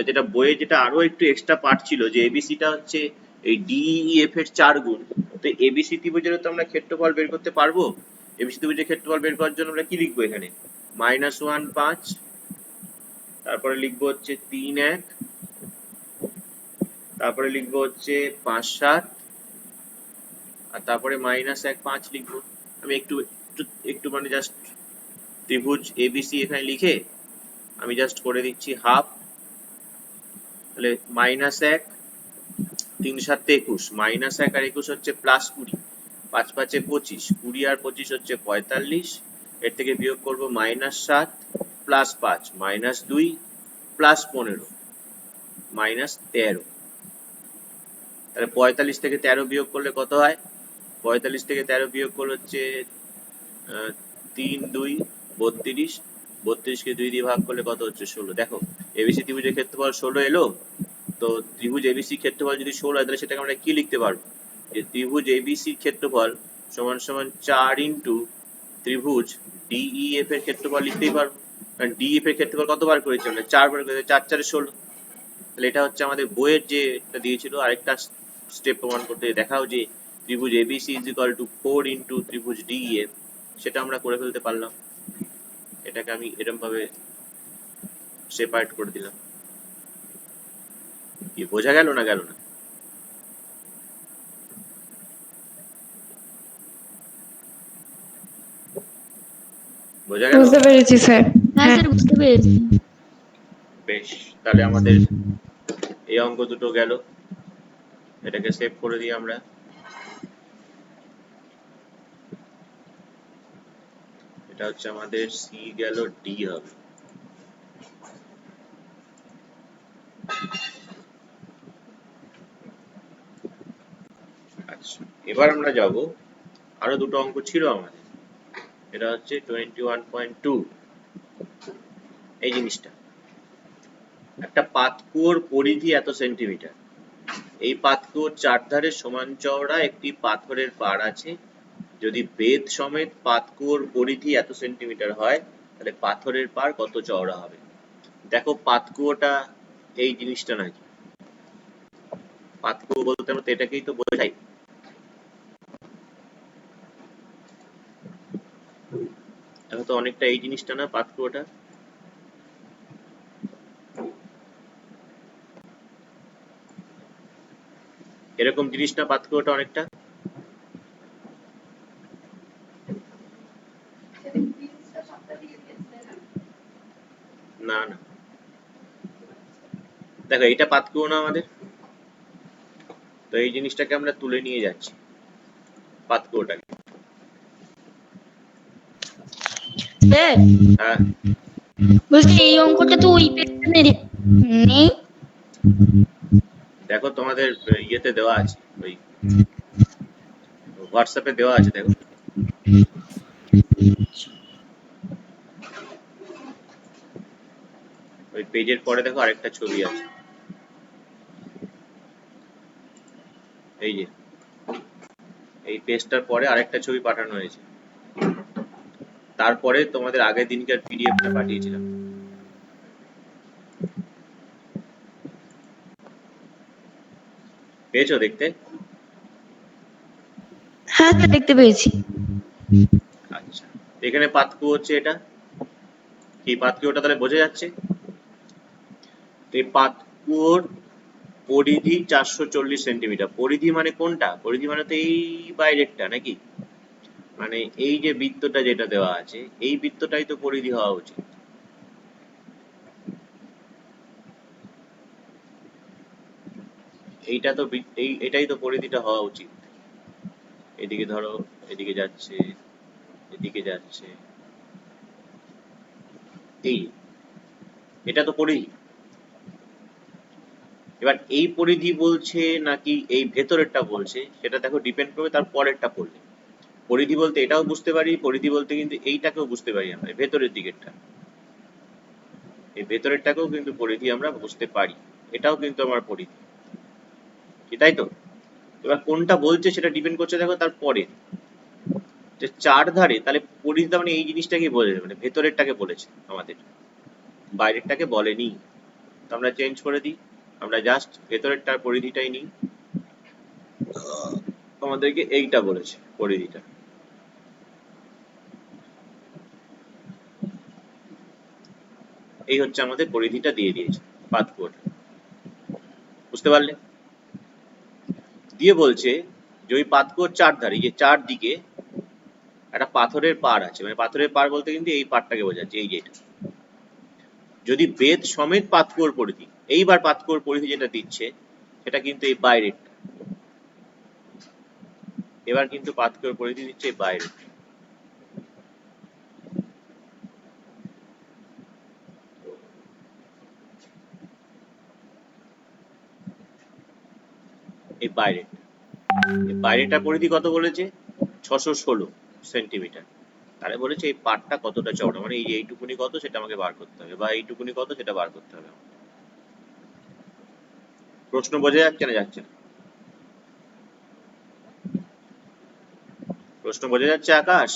যেটা বইয়ে যেটা আরো একটু এক্সট্রা পার্ট ছিল যে এবিসিটা হচ্ছে এই DEF এর 4 গুণ। তো এবিসি ত্রিভুজের তো আমরা ক্ষেত্রফল বের করতে পারবো। এবিসি ত্রিভুজের ক্ষেত্রফল বের করার জন্য আমরা কি লিখবো এখানে? -1 5, তারপরে লিখবো হচ্ছে 3 1, তারপরে লিখবো হচ্ছে 5 7, আর তারপরে -1 5 লিখবো। আমি একটু একটু মানে জাস্ট ত্রিভুজ এবিসি এখানে লিখে আমি জাস্ট করে দিচ্ছি হাফ। তাহলে -1 3 7 21, -1 আর 21 হচ্ছে +20, 5 5 25, 20 আর 25 হচ্ছে 45। এর থেকে বিয়োগ করব -7 +5 -2 +15 -13। তাহলে 45 থেকে 13 বিয়োগ করলে কত হয়? 45 থেকে 13 বিয়োগ করলে হচ্ছে 3 2 32, 32 কে 2 দিয়ে ভাগ করলে কত হচ্ছে? 16। দেখো এবিসি ত্রিভুজের ক্ষেত্রফল 16 এলো। তো ত্রিভুজ এবিসি ক্ষেত্রফল যদি 16 হয়, তাহলে সেটাকে আমরা কি লিখতে পারবো? যে ত্রিভুজ এবিসি ক্ষেত্রফল সমান সমান 4 ইন্টু ত্রিভুজ DEF এর ক্ষেত্রফল লিখতেই পারবো। কারণ DEF এর ক্ষেত্রফল কতবার করেছি আমরা? 4 বার করেছি, 4 4 16। তাহলে এটা হচ্ছে আমাদের বইয়ের যেটা দিয়েছিল। আরেকটা স্টেপ প্রমাণ করতে দেখাও যে ত্রিভুজ ABC = 4 ইন্টু ত্রিভুজ DEF, সেটা আমরা করে ফেলতে পারলাম। এটাকে আমি এরকম ভাবে সেপারেট করে দিলাম। কি বোঝা গেল না গেল না? বোঝা গেল? বুঝতে পেরেছি স্যার। হ্যাঁ স্যার, বুঝতে পেরেছি। বেশ, তাহলে আমাদের এই অঙ্ক দুটো গেল। এটাকে সেভ করে দিই আমরা। এটা হচ্ছে আমাদের সি গেল, ডি হবে। আচ্ছা, এবার আমরা যাব, আরো দুটো অঙ্ক ছিল আমাদের। এটা হচ্ছে 21.2। এই জিনিসটা, একটা পাতকুয়োর পরিধি এত সেন্টিমিটার। এই পাতকুয়োর চারধারে সমান চওড়া একটি পাথরের পাড় আছে। যদি বেদ সমেত পাতকুয়োর পরিধি এত সেন্টিমিটার হয়, তাহলে পাথরের পাড় কত চওড়া হবে? দেখো পাতকুয়োটা এই জিনিসটা নাকি, পাতকুয়ো বলতে আমরা তো এটাকেই তো বোঝাই। দেখো তো অনেকটা এই জিনিসটা না পাতকুয়োটা? এরকম জিনিস না পাতকুয়োটা অনেকটা? না না, দেখো এইটা পাতকুয়ো না আমাদের? তো এই জিনিসটাকে আমরা তুলে নিয়ে যাচ্ছি, পাতকুয়োটাকে। স্যার হ্যাঁ, বলছি এই অঙ্কটা তো ওই পেজে নেই। দেখো তোমাদের ইয়েতে দেওয়া আছে, ওই হোয়াটসঅ্যাপে দেওয়া আছে, দেখো। ওই পেজের পরে দেখো আরেকটা ছবি আছে, এই যে এই পেজটার পরে আরেকটা ছবি পাঠানো হয়েছে। তারপরে তোমাদের আগের দিনকার পিডিএফটা পাঠিয়েছিলাম। পেয়েছো দেখতে? হ্যাঁ স্যার দেখতে পেয়েছি। আচ্ছা, এখানে পাত কিউ হচ্ছে এটা, কি পাত কিউটা তাহলে বোঝা যাচ্ছে? এই পাত কিউর পরিধি 440 সেন্টিমিটার। পরিধি মানে কোনটা? পরিধি মানে তো এই বাইরেরটা নাকি? মানে এই যে বৃত্তটা যেটা দেওয়া আছে, এই বৃত্তটাই তো পরিধি হওয়া উচিত। এইটা তো এটাই তো পরিধিটা হওয়া উচিত। এদিকে ধরো, এদিকে যাচ্ছে, এদিকে যাচ্ছে, এই এটা তো পরিধি। এবার এই পরিধি বলছে নাকি এই ভেতরেরটা বলছে, সেটা দেখো ডিপেন্ড করবে তার পরেরটা পড়লে। পরিধি বলতে এটাও বুঝতে পারি, পরিধি বলতে কিন্তু এইটাকেও বুঝতে পারি আমরা, ভেতরের দিকেরটা, এই ভেতরেরটাকেও কিন্তু পরিধি আমরা বুঝতে পারি। এটাও কিন্তু আমার পরিধি, কি তাই তো? এবার কোনটা বলছে সেটা ডিপেন্ড করছে দেখো তার পরে। যে চার ধারে, তাহলে পরিধিটা মানে এই জিনিসটাকে বলে, মানে ভেতরেরটাকে বলেছে আমাদের, বাইরেরটাকে বলেনি। তো আমরা চেঞ্জ করে দিই, আমরা জাস্ট ভেতরেরটার পরিধিটাই নিই। আমাদেরকে এইটা বলেছে পরিধিটা। এই হচ্ছে আমাদের পরিধিটা দিয়ে দিয়েছে পাথ কোড, বুঝতে পারলে? দিয়ে বলছে যে ওই পাথ কোড চার ধারে, যে চার দিকে একটা পাথরের পাড় আছে, মানে পাথরের পাড় বলতে কিন্তু এই পাড়টাকে বোঝাচ্ছে, এই যে এটা। যদি বেদ সমেত পাতকুয়োর পরিধি, এইবার পাতকুয়োর পরিধি যেটা দিচ্ছে সেটা কিন্তু এই বাইরের, এবার কিন্তু পাতকুয়োর পরিধি দিচ্ছে এই বাইরে। এই বাইরে, এই বাইরেটার পরিধি কত বলেছে? 616 সেন্টিমিটার। তাহলে বলেছে এই পাটটা কতটা চওড়া, মানে এই যে এইটুকুনি কত সেটা আমাকে বার করতে হবে, বা এইটুকুনি কত সেটা বার করতে হবে। প্রশ্ন বোঝা যাচ্ছে না? যাচ্ছে না? প্রশ্ন বোঝা যাচ্ছে আকাশ?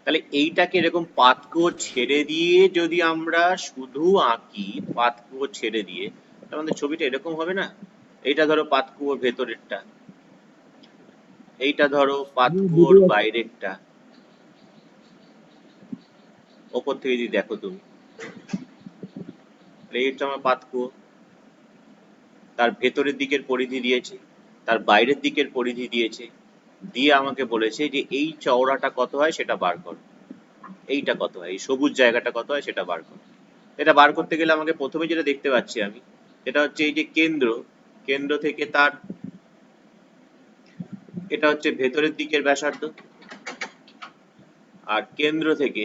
তাহলে এইটাকে এরকম পাতকুয়ো ছেড়ে দিয়ে যদি আমরা শুধু আঁকি, পাতকুয়ো ছেড়ে দিয়ে, তাহলে আমাদের ছবিটা এরকম হবে না? এইটা ধরো পাতকুয়োর ভেতরেরটা, এইটা ধরো পাতকুয়োর বাইরেরটা। ওপর থেকে যদি দেখো তুমি, এইটা আমার পাতকুয়ো, তার ভেতরের দিকের পরিধি দিয়েছে, তার বাইরের দিকের পরিধি দিয়েছে, দিয়ে আমাকে বলেছে যে এই চওড়াটা কত হয় সেটা বার করো, এইটা কত হয়, এই সবুজ জায়গাটা কত হয় সেটা বার করো। এটা বার করতে গেলে আমাকে প্রথমে যেটা দেখতে পাচ্ছি আমি, সেটা হচ্ছে এই যে কেন্দ্র, কেন্দ্র থেকে তার, এটা হচ্ছে ভেতরের দিকের ব্যাসার্ধ, আর কেন্দ্র থেকে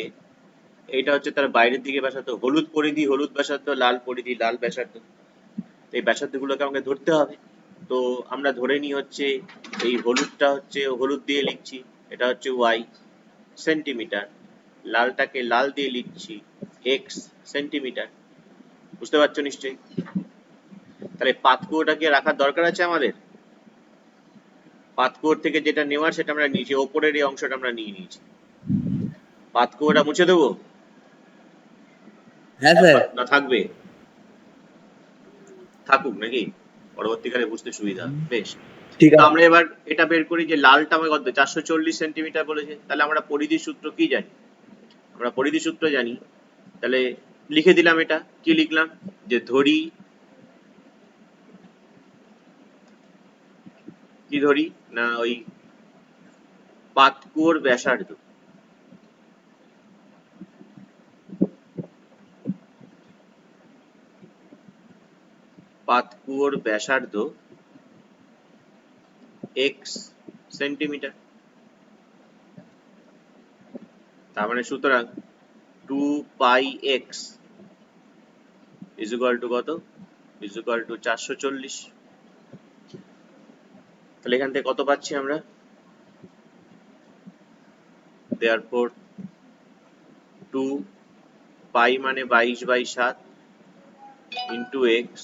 এইটা হচ্ছে তার বাইরের দিকে ব্যাসার্ধ। হলুদ পরিধি হলুদ ব্যাসার্ধ, লাল পরিধি লাল ব্যাসার্ধ। এই ব্যাসার্ধগুলোকে আমাকে ধরতে হবে। তো আমরা ধরে নিই হচ্ছে এই হলুদটা হচ্ছে, হলুদ দিয়ে লিখছি, এটা হচ্ছে ওয়াই সেন্টিমিটার, লালটাকে লাল দিয়ে লিখছি এক্স সেন্টিমিটার। বুঝতে পারছো নিশ্চয়ই? তাহলে পাতকুয়োটাকে রাখার দরকার আছে আমাদের? পাতকুয়োর থেকে যেটা নেওয়ার সেটা আমরা নিয়েছি, ওপরের এই অংশটা আমরা নিয়ে নিয়েছি। পাতকুয়োটা মুছে দেবো হ্যাঁ স্যার। না থাকবে? থাকুক নাকি, পরবর্তীকালে বুঝতে সুবিধা হবে। বেশ, ঠিক তো আছে। আমরা এবার এটা বের করি যে লালটা আমার কত, 440 সেন্টিমিটার বলেছে। তাহলে আমরা পরিধির সূত্র কি জানি? আমরা পরিধির সূত্র জানি, তাহলে লিখে দিলাম। এটা কি লিখলাম? যে ধরি, কি ধরি না, ওই পাতকুয়োর ব্যাসার্ধ, পাতকুয়োর ব্যাসার্ধ এক্স সেন্টিমিটার। তার মানে সুতরাং 2 পাই এক্স ইজ ইকুয়াল টু কত? Is equal two 440। তাহলে এখান থেকে কত পাচ্ছি আমরা? therefore 2 পাই মানে 22/7 ইন্টু এক্স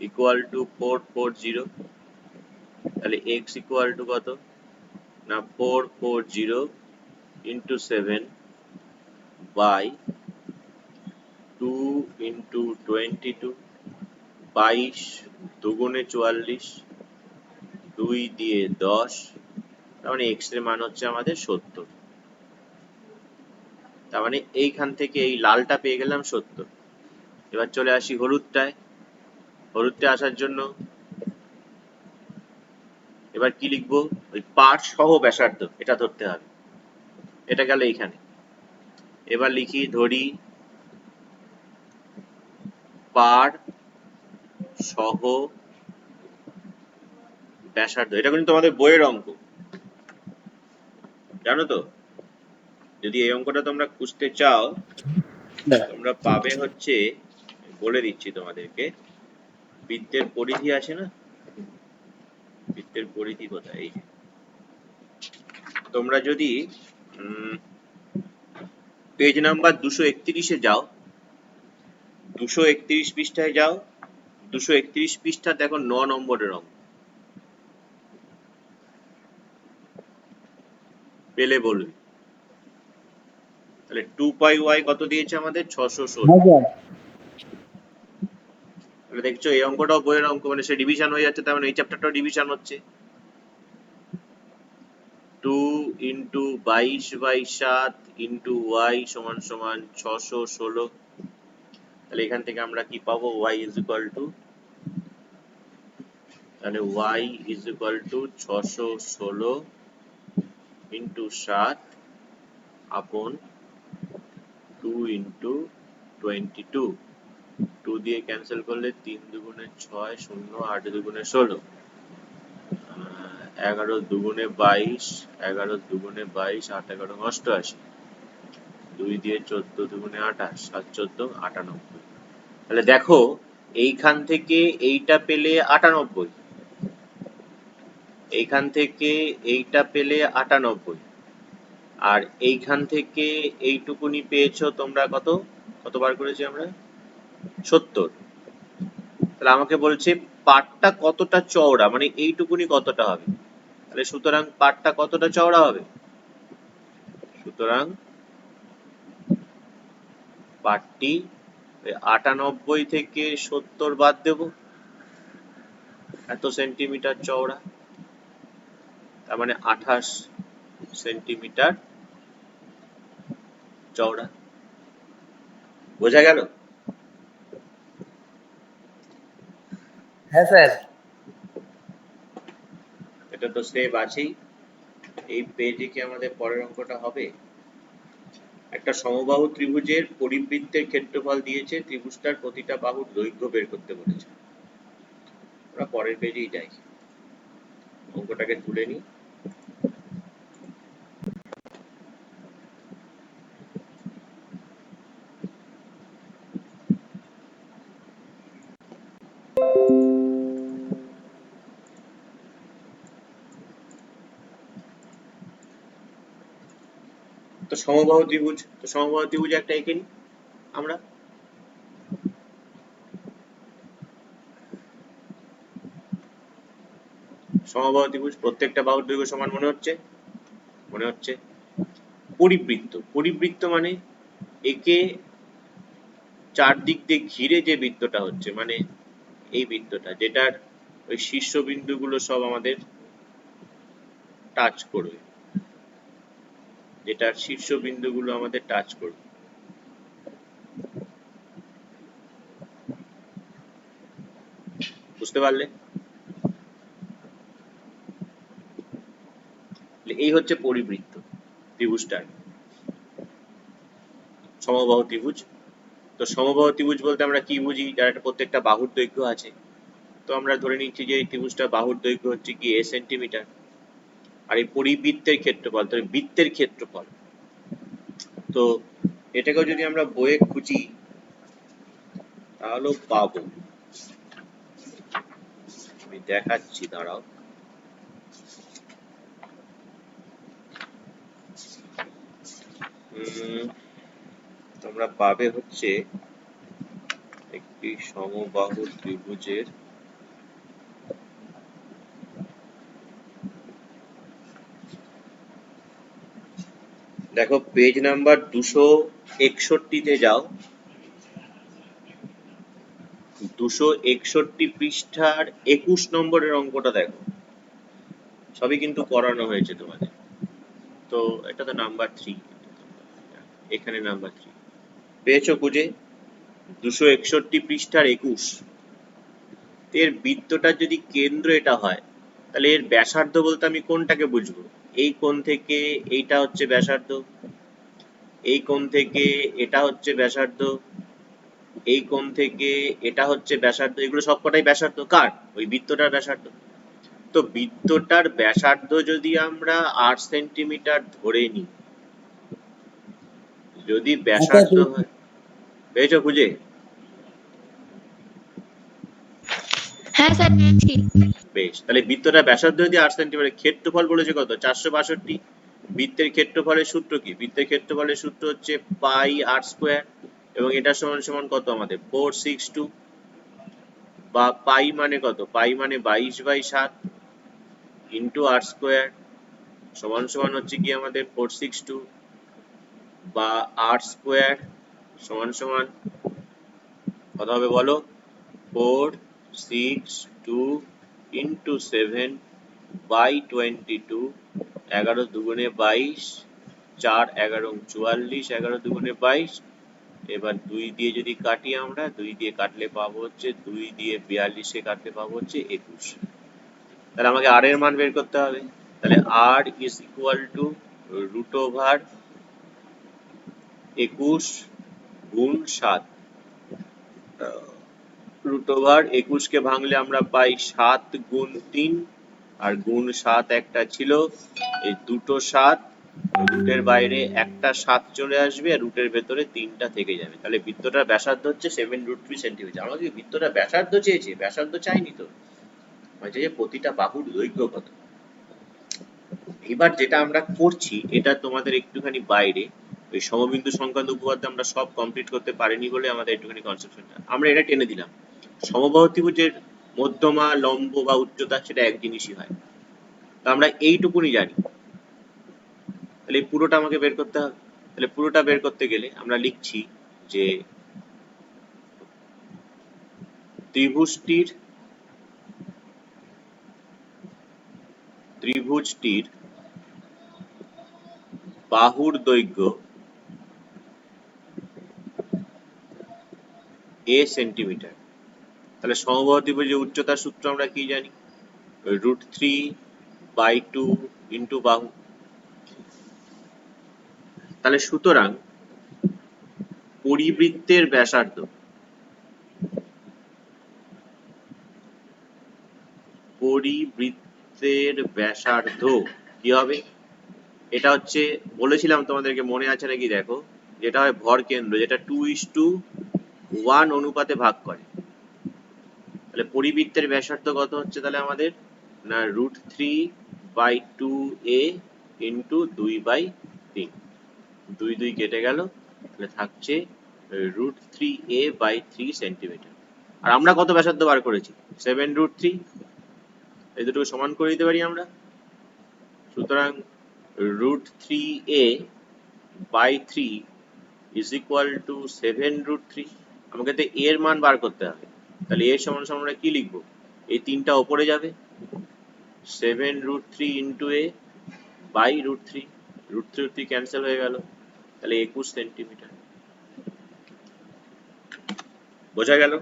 ইকুয়াল টু 440। তাহলে এক্স ইকুয়াল টু কত না 440 ইন্টু 7 বাই 2 ইন্টু 22 22 দুগুণে 44, 2 দিয়ে 10, তার মানে x এর মান হচ্ছে আমাদের 70। তার মানে এইখান থেকে এই লালটা পেয়ে গেলাম 70। এবার চলে আসি হলুদটায়। হলুদটা আসার জন্য এবার কি লিখবো, ওই পাঠ সহ ব্যাসার্ধ এটা ধরতে হবে। এটা গেল এইখানে। এবার লিখি, ধরি পার সহ ব্যাসার্ধ। এটা কিন্তু তোমাদের বইয়ের অঙ্ক, জানো তো? যদি এই অঙ্কটা তোমরা খুঁজতে চাও তোমরা পাবে হচ্ছে, বলে দিচ্ছি তোমাদেরকে, বৃত্তের পরিধি আছে না, বৃত্তের পরিধি কোথায়, এই যে। তোমরা যদি পেজ নাম্বার 231-এ যাও, 231 পৃষ্ঠায় যাও, 231 পৃষ্ঠা দেখো 9 নম্বরের অঙ্ক। পেলে বলবে। তাহলে 2πy কত দিয়েছে আমাদের? 616। তাহলে দেখছো এই অঙ্কটাও বইয়ের অঙ্ক, মানে সে ডিভিশন হয়ে যাচ্ছে, তার মানে এই চ্যাপ্টারটাও ডিভিশন হচ্ছে। 2 ইন্টু 22/7 ইন্টু y সমান সমান 616। তাহলে এখান থেকে আমরা কি পাবো? y ইজ ইকুয়াল টু, তাহলে y is equal two 616 into 7 আপন 2 ইন্টু 22। 2 দিয়ে ক্যান্সেল করলে 3 দুগুণে 6, 0, 8 দুগুণে 16, 11 দুগুণে 22, 11 দুগুণে 22, 8 11 88, 2 দিয়ে 14 দুগুণে 28, 7 14 98। তাহলে দেখো এইখান থেকে এইটা পেলে 98, এইখান থেকে এইটা পেলে 98, আর এইখান থেকে এইটুকুনি পেয়েছো তোমরা কত, কতবার করেছি আমরা? 70। তাহলে আমাকে বলছে পাটটা কতটা চওড়া, মানে এইটুকুনি কতটা হবে। তাহলে সুতরাং পাটটা কতটা চওড়া হবে? সুতরাং পাটটি 98 থেকে 70 বাদ দেব, এত সেন্টিমিটার চওড়া, তার মানে 28 সেন্টিমিটার চওড়া। বোঝা গেল? হ্যাঁ স্যার। এটা তো স্টেপ আছেই। এই পেজে কি আমাদের পরের অঙ্কটা হবে? একটা সমবাহু ত্রিভুজের পরিবৃত্তের ক্ষেত্রফল দিয়েছে, ত্রিভুজটার প্রতিটা বাহুর দৈর্ঘ্য বের করতে বলেছে। আমরা পরের পেজেই যাই, অঙ্কটাকে তুলে নিই। তো সমবাহু ত্রিভুজ, তো সমবাহু ত্রিভুজ একটা এঁকে নিই আমরা। সমবাহু ত্রিভুজ, প্রত্যেকটা বাহুর দৈর্ঘ্য সমান মনে হচ্ছে? মনে হচ্ছে। পরিবৃত্ত, পরিবৃত্ত মানে একে চারদিক দিয়ে ঘিরে যে বৃত্তটা হচ্ছে, মানে এই বৃত্তটা, যেটার ওই শীর্ষবিন্দুগুলো সব আমাদের টাচ করবে, যেটার শীর্ষবিন্দুগুলো আমাদের টাচ করবে। বুঝতে পারলে? এই হচ্ছে পরিবৃত্ত ত্রিভুজটার, সমবাহু ত্রিভুজ। তো সমবাহু ত্রিভুজ বলতে আমরা কি বুঝি? যার একটা প্রত্যেকটা বাহুর দৈর্ঘ্য আছে। তো আমরা ধরে নিচ্ছি যে এই ত্রিভুজটা বাহুর দৈর্ঘ্য হচ্ছে কি a সেন্টিমিটার, আর এই পরিবৃত্তের ক্ষেত্রফল, তাহলে বৃত্তের ক্ষেত্রফল। তো এটাকেও যদি আমরা বইয়ে খুঁজি তাহলেও পাবো, আমি দেখাচ্ছি, দাঁড়াও। তোমরা পাবে হচ্ছে একটি সমবাহু ত্রিভুজের দেখো পেজ নাম্বার 261-তে যাও, 261 পৃষ্ঠার 21 নম্বরের অঙ্কটা দেখো, সবই কিন্তু করানো হয়েছে তোমাদের। তো এটা তো নাম্বার 3, এখানে নাম্বার 3 পেয়েছো খুঁজে? 261 পৃষ্ঠার 21। এর বৃত্তটার যদি কেন্দ্র এটা হয়, তাহলে এর ব্যাসার্ধ বলতে আমি কোনটাকে বুঝবো? এই কোণ থেকে এইটা হচ্ছে ব্যাসার্ধ, এই কোণ থেকে এটা হচ্ছে ব্যাসার্ধ, এই কোণ থেকে এটা হচ্ছে ব্যাসার্ধ, এগুলো সবকটাই ব্যাসার্ধ কার? ওই বৃত্তটার ব্যাসার্ধ। তো বৃত্তটার ব্যাসার্ধ যদি আমরা 8 সেন্টিমিটার ধরে নিই, যদি ব্যাসার্ধ হয়, পেয়েছো খুঁজে? হ্যাঁ স্যার পেয়েছি। বেশ, তাহলে বৃত্তটার ব্যাসার্ধ যদি 8 সেন্টিমিটার, ক্ষেত্রফল বলেছে কত? 462। বৃত্তের ক্ষেত্রফলের সূত্র কি? বৃত্তের ক্ষেত্রফলের সূত্র হচ্ছে পাই আর স্কোয়ার, এবং এটা সমান সমান কত আমাদের? 462, বা পাই মানে কত? পাই মানে 22/7 ইন্টু আর স্কোয়ার সমান সমান হচ্ছে কি আমাদের 462, বা আর স্কোয়ার সমান সমান কত হবে বলো? 462 ইন্টু 7/22, 11 দুগুণে 22, 4 11 44, 11 দুগুণে 22। এবার 2 দিয়ে যদি কাটি আমরা, 2 দিয়ে কাটলে পাবো হচ্ছে, 2 দিয়ে 42 কে কাটলে পাবো হচ্ছে 21। তাহলে আমাকে আর এর মান বের করতে হবে। তাহলে আর ইজ ইকুয়াল টু √21 গুণ 7। √21 কে ভাঙলে আমরা পাই 7 গুণ 3, আর গুণ 7 একটা ছিল, এই দুটো 7, রুটের বাইরে একটা 7 চলে আসবে, আর রুটের ভেতরে 3টা থেকে যাবে। তাহলে বৃত্তটার ব্যাসার্ধ হচ্ছে 7√3 সেন্টিমিটার। আমাকে বৃত্তটার ব্যাসার্ধ চেয়েছে, ব্যাসার্ধ চাইনি তো, বলছে যে প্রতিটা বাহুর দৈর্ঘ্য কত। এবার যেটা আমরা করছি এটা তোমাদের একটুখানি বাইরে, ওই সমবিন্দু সংক্রান্ত উপপাদ্য আমরা সব কমপ্লিট করতে পারিনি বলে আমাদের একটুখানি কনসেপশনটা আমরা এটা টেনে দিলাম। সমবাহু ত্রিভুজের মধ্যমা, লম্ব বা উচ্চতা সেটা এক জিনিসই হয়, তো আমরা এইটুকুনি জানি। তাহলে পুরোটা আমাকে বের করতে হবে। তাহলে পুরোটা বের করতে গেলে আমরা লিখছি যে ত্রিভুজটির বাহুর দৈর্ঘ্য a সেন্টিমিটার। তাহলে সমবাহু ত্রিভুজের উচ্চতার সূত্র আমরা কি জানি? √3/2 ইন্টু বাহু। তাহলে সুতরাং পরিবৃত্তের ব্যাসার্ধ কি হবে? এটা হচ্ছে, বলেছিলাম তোমাদেরকে, মনে আছে নাকি দেখো, যেটা হয় ভর কেন্দ্র, যেটা 2:1 অনুপাতে ভাগ করে। তাহলে পরিবৃত্তের ব্যাসার্ধ কত হচ্ছে তাহলে আমাদের? না √3/2a ইন্টু 2/3, 2 2 কেটে গেল, তাহলে থাকছে √3a/3 সেন্টিমিটার। আর আমরা কত ব্যাসার্ধ বার করেছি? 7√3। এই দুটোকে সমান করে দিতে পারি আমরা। সুতরাং √3a/3 ইজ ইকুয়াল টু 7√3। আমাকে তো এর মান বার করতে হবে, তাহলে এর সমান সমান আমরা কি লিখবো? এই 3টা উপরে যাবে, 7√3 ইন্টু a বাই √3, √3 ক্যান্সেল হয়ে গেল, তাহলে 21 সেন্টিমিটার। বোঝা গেল?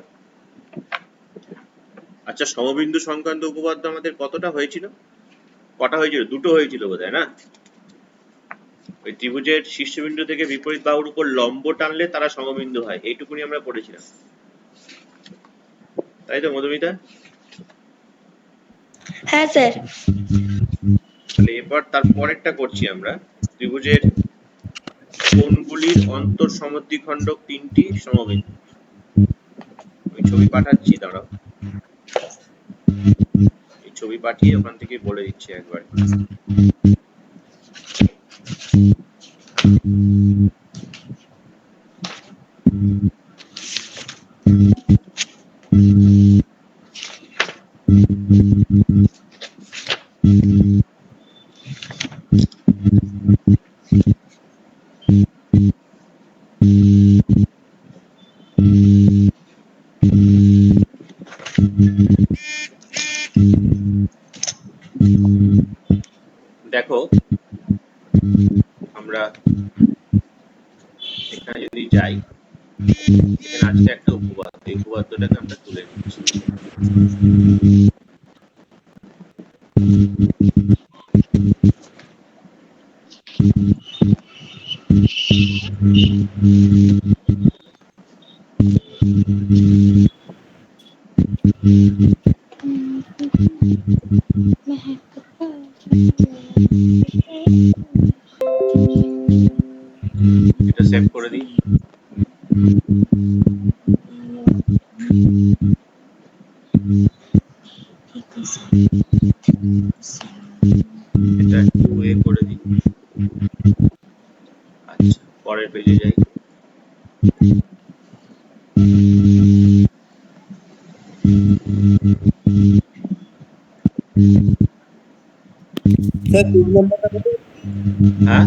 আচ্ছা, সমবিন্দু সংক্রান্ত উপপাদ্য আমাদের কতটা হয়েছিল? কটা হয়েছিল? দুটো হয়েছিল বোধহয়, না? ওই ত্রিভুজের শীর্ষবিন্দু থেকে বিপরীত বাহুর উপর লম্ব টানলে তারা সমবিন্দু হয়, এইটুকুনি আমরা পড়েছিলাম, তাই তো মধুমিতা? হ্যাঁ স্যার। তাহলে এবার তার পরেরটা করছি আমরা, ত্রিভুজের কোণগুলির অন্তর সমদ্বিখণ্ডক 3টি সমবিন্দু। আমি ছবি পাঠাচ্ছি, দাঁড়াও, এই ছবি পাঠিয়ে ওখান থেকে বলে দিচ্ছি একবার। দেখো আমরা এখানে যদি যাই, এখানে আছে একটা উপপাদ্য, এই উপপাদ্যটাকে আমরা তুলে নিচ্ছি। এটা সেভ করে দিই। এটা একটু ওয়ে করে দিই। আচ্ছা, পরের পেজে যাই। স্যার পেজ নাম্বারটা কত? হ্যাঁ,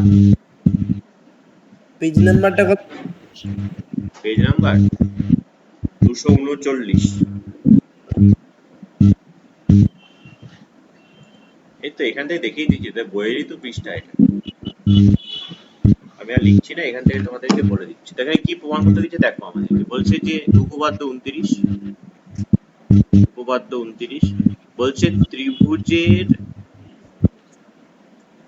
পেজ নাম্বারটা কত? Page number 239। এই তো এখান থেকে দেখিয়ে দিচ্ছি, বইয়েরই তো পৃষ্ঠা এটা। আমি আর লিখছি না, এখান থেকে তোমাদেরকে বলে দিচ্ছি। দেখেন কি প্রমাণ করতে দিচ্ছে, দেখো আমাদেরকে বলছে যে উপপাদ্য 29, উপপাদ্য 29 বলছে ত্রিভুজের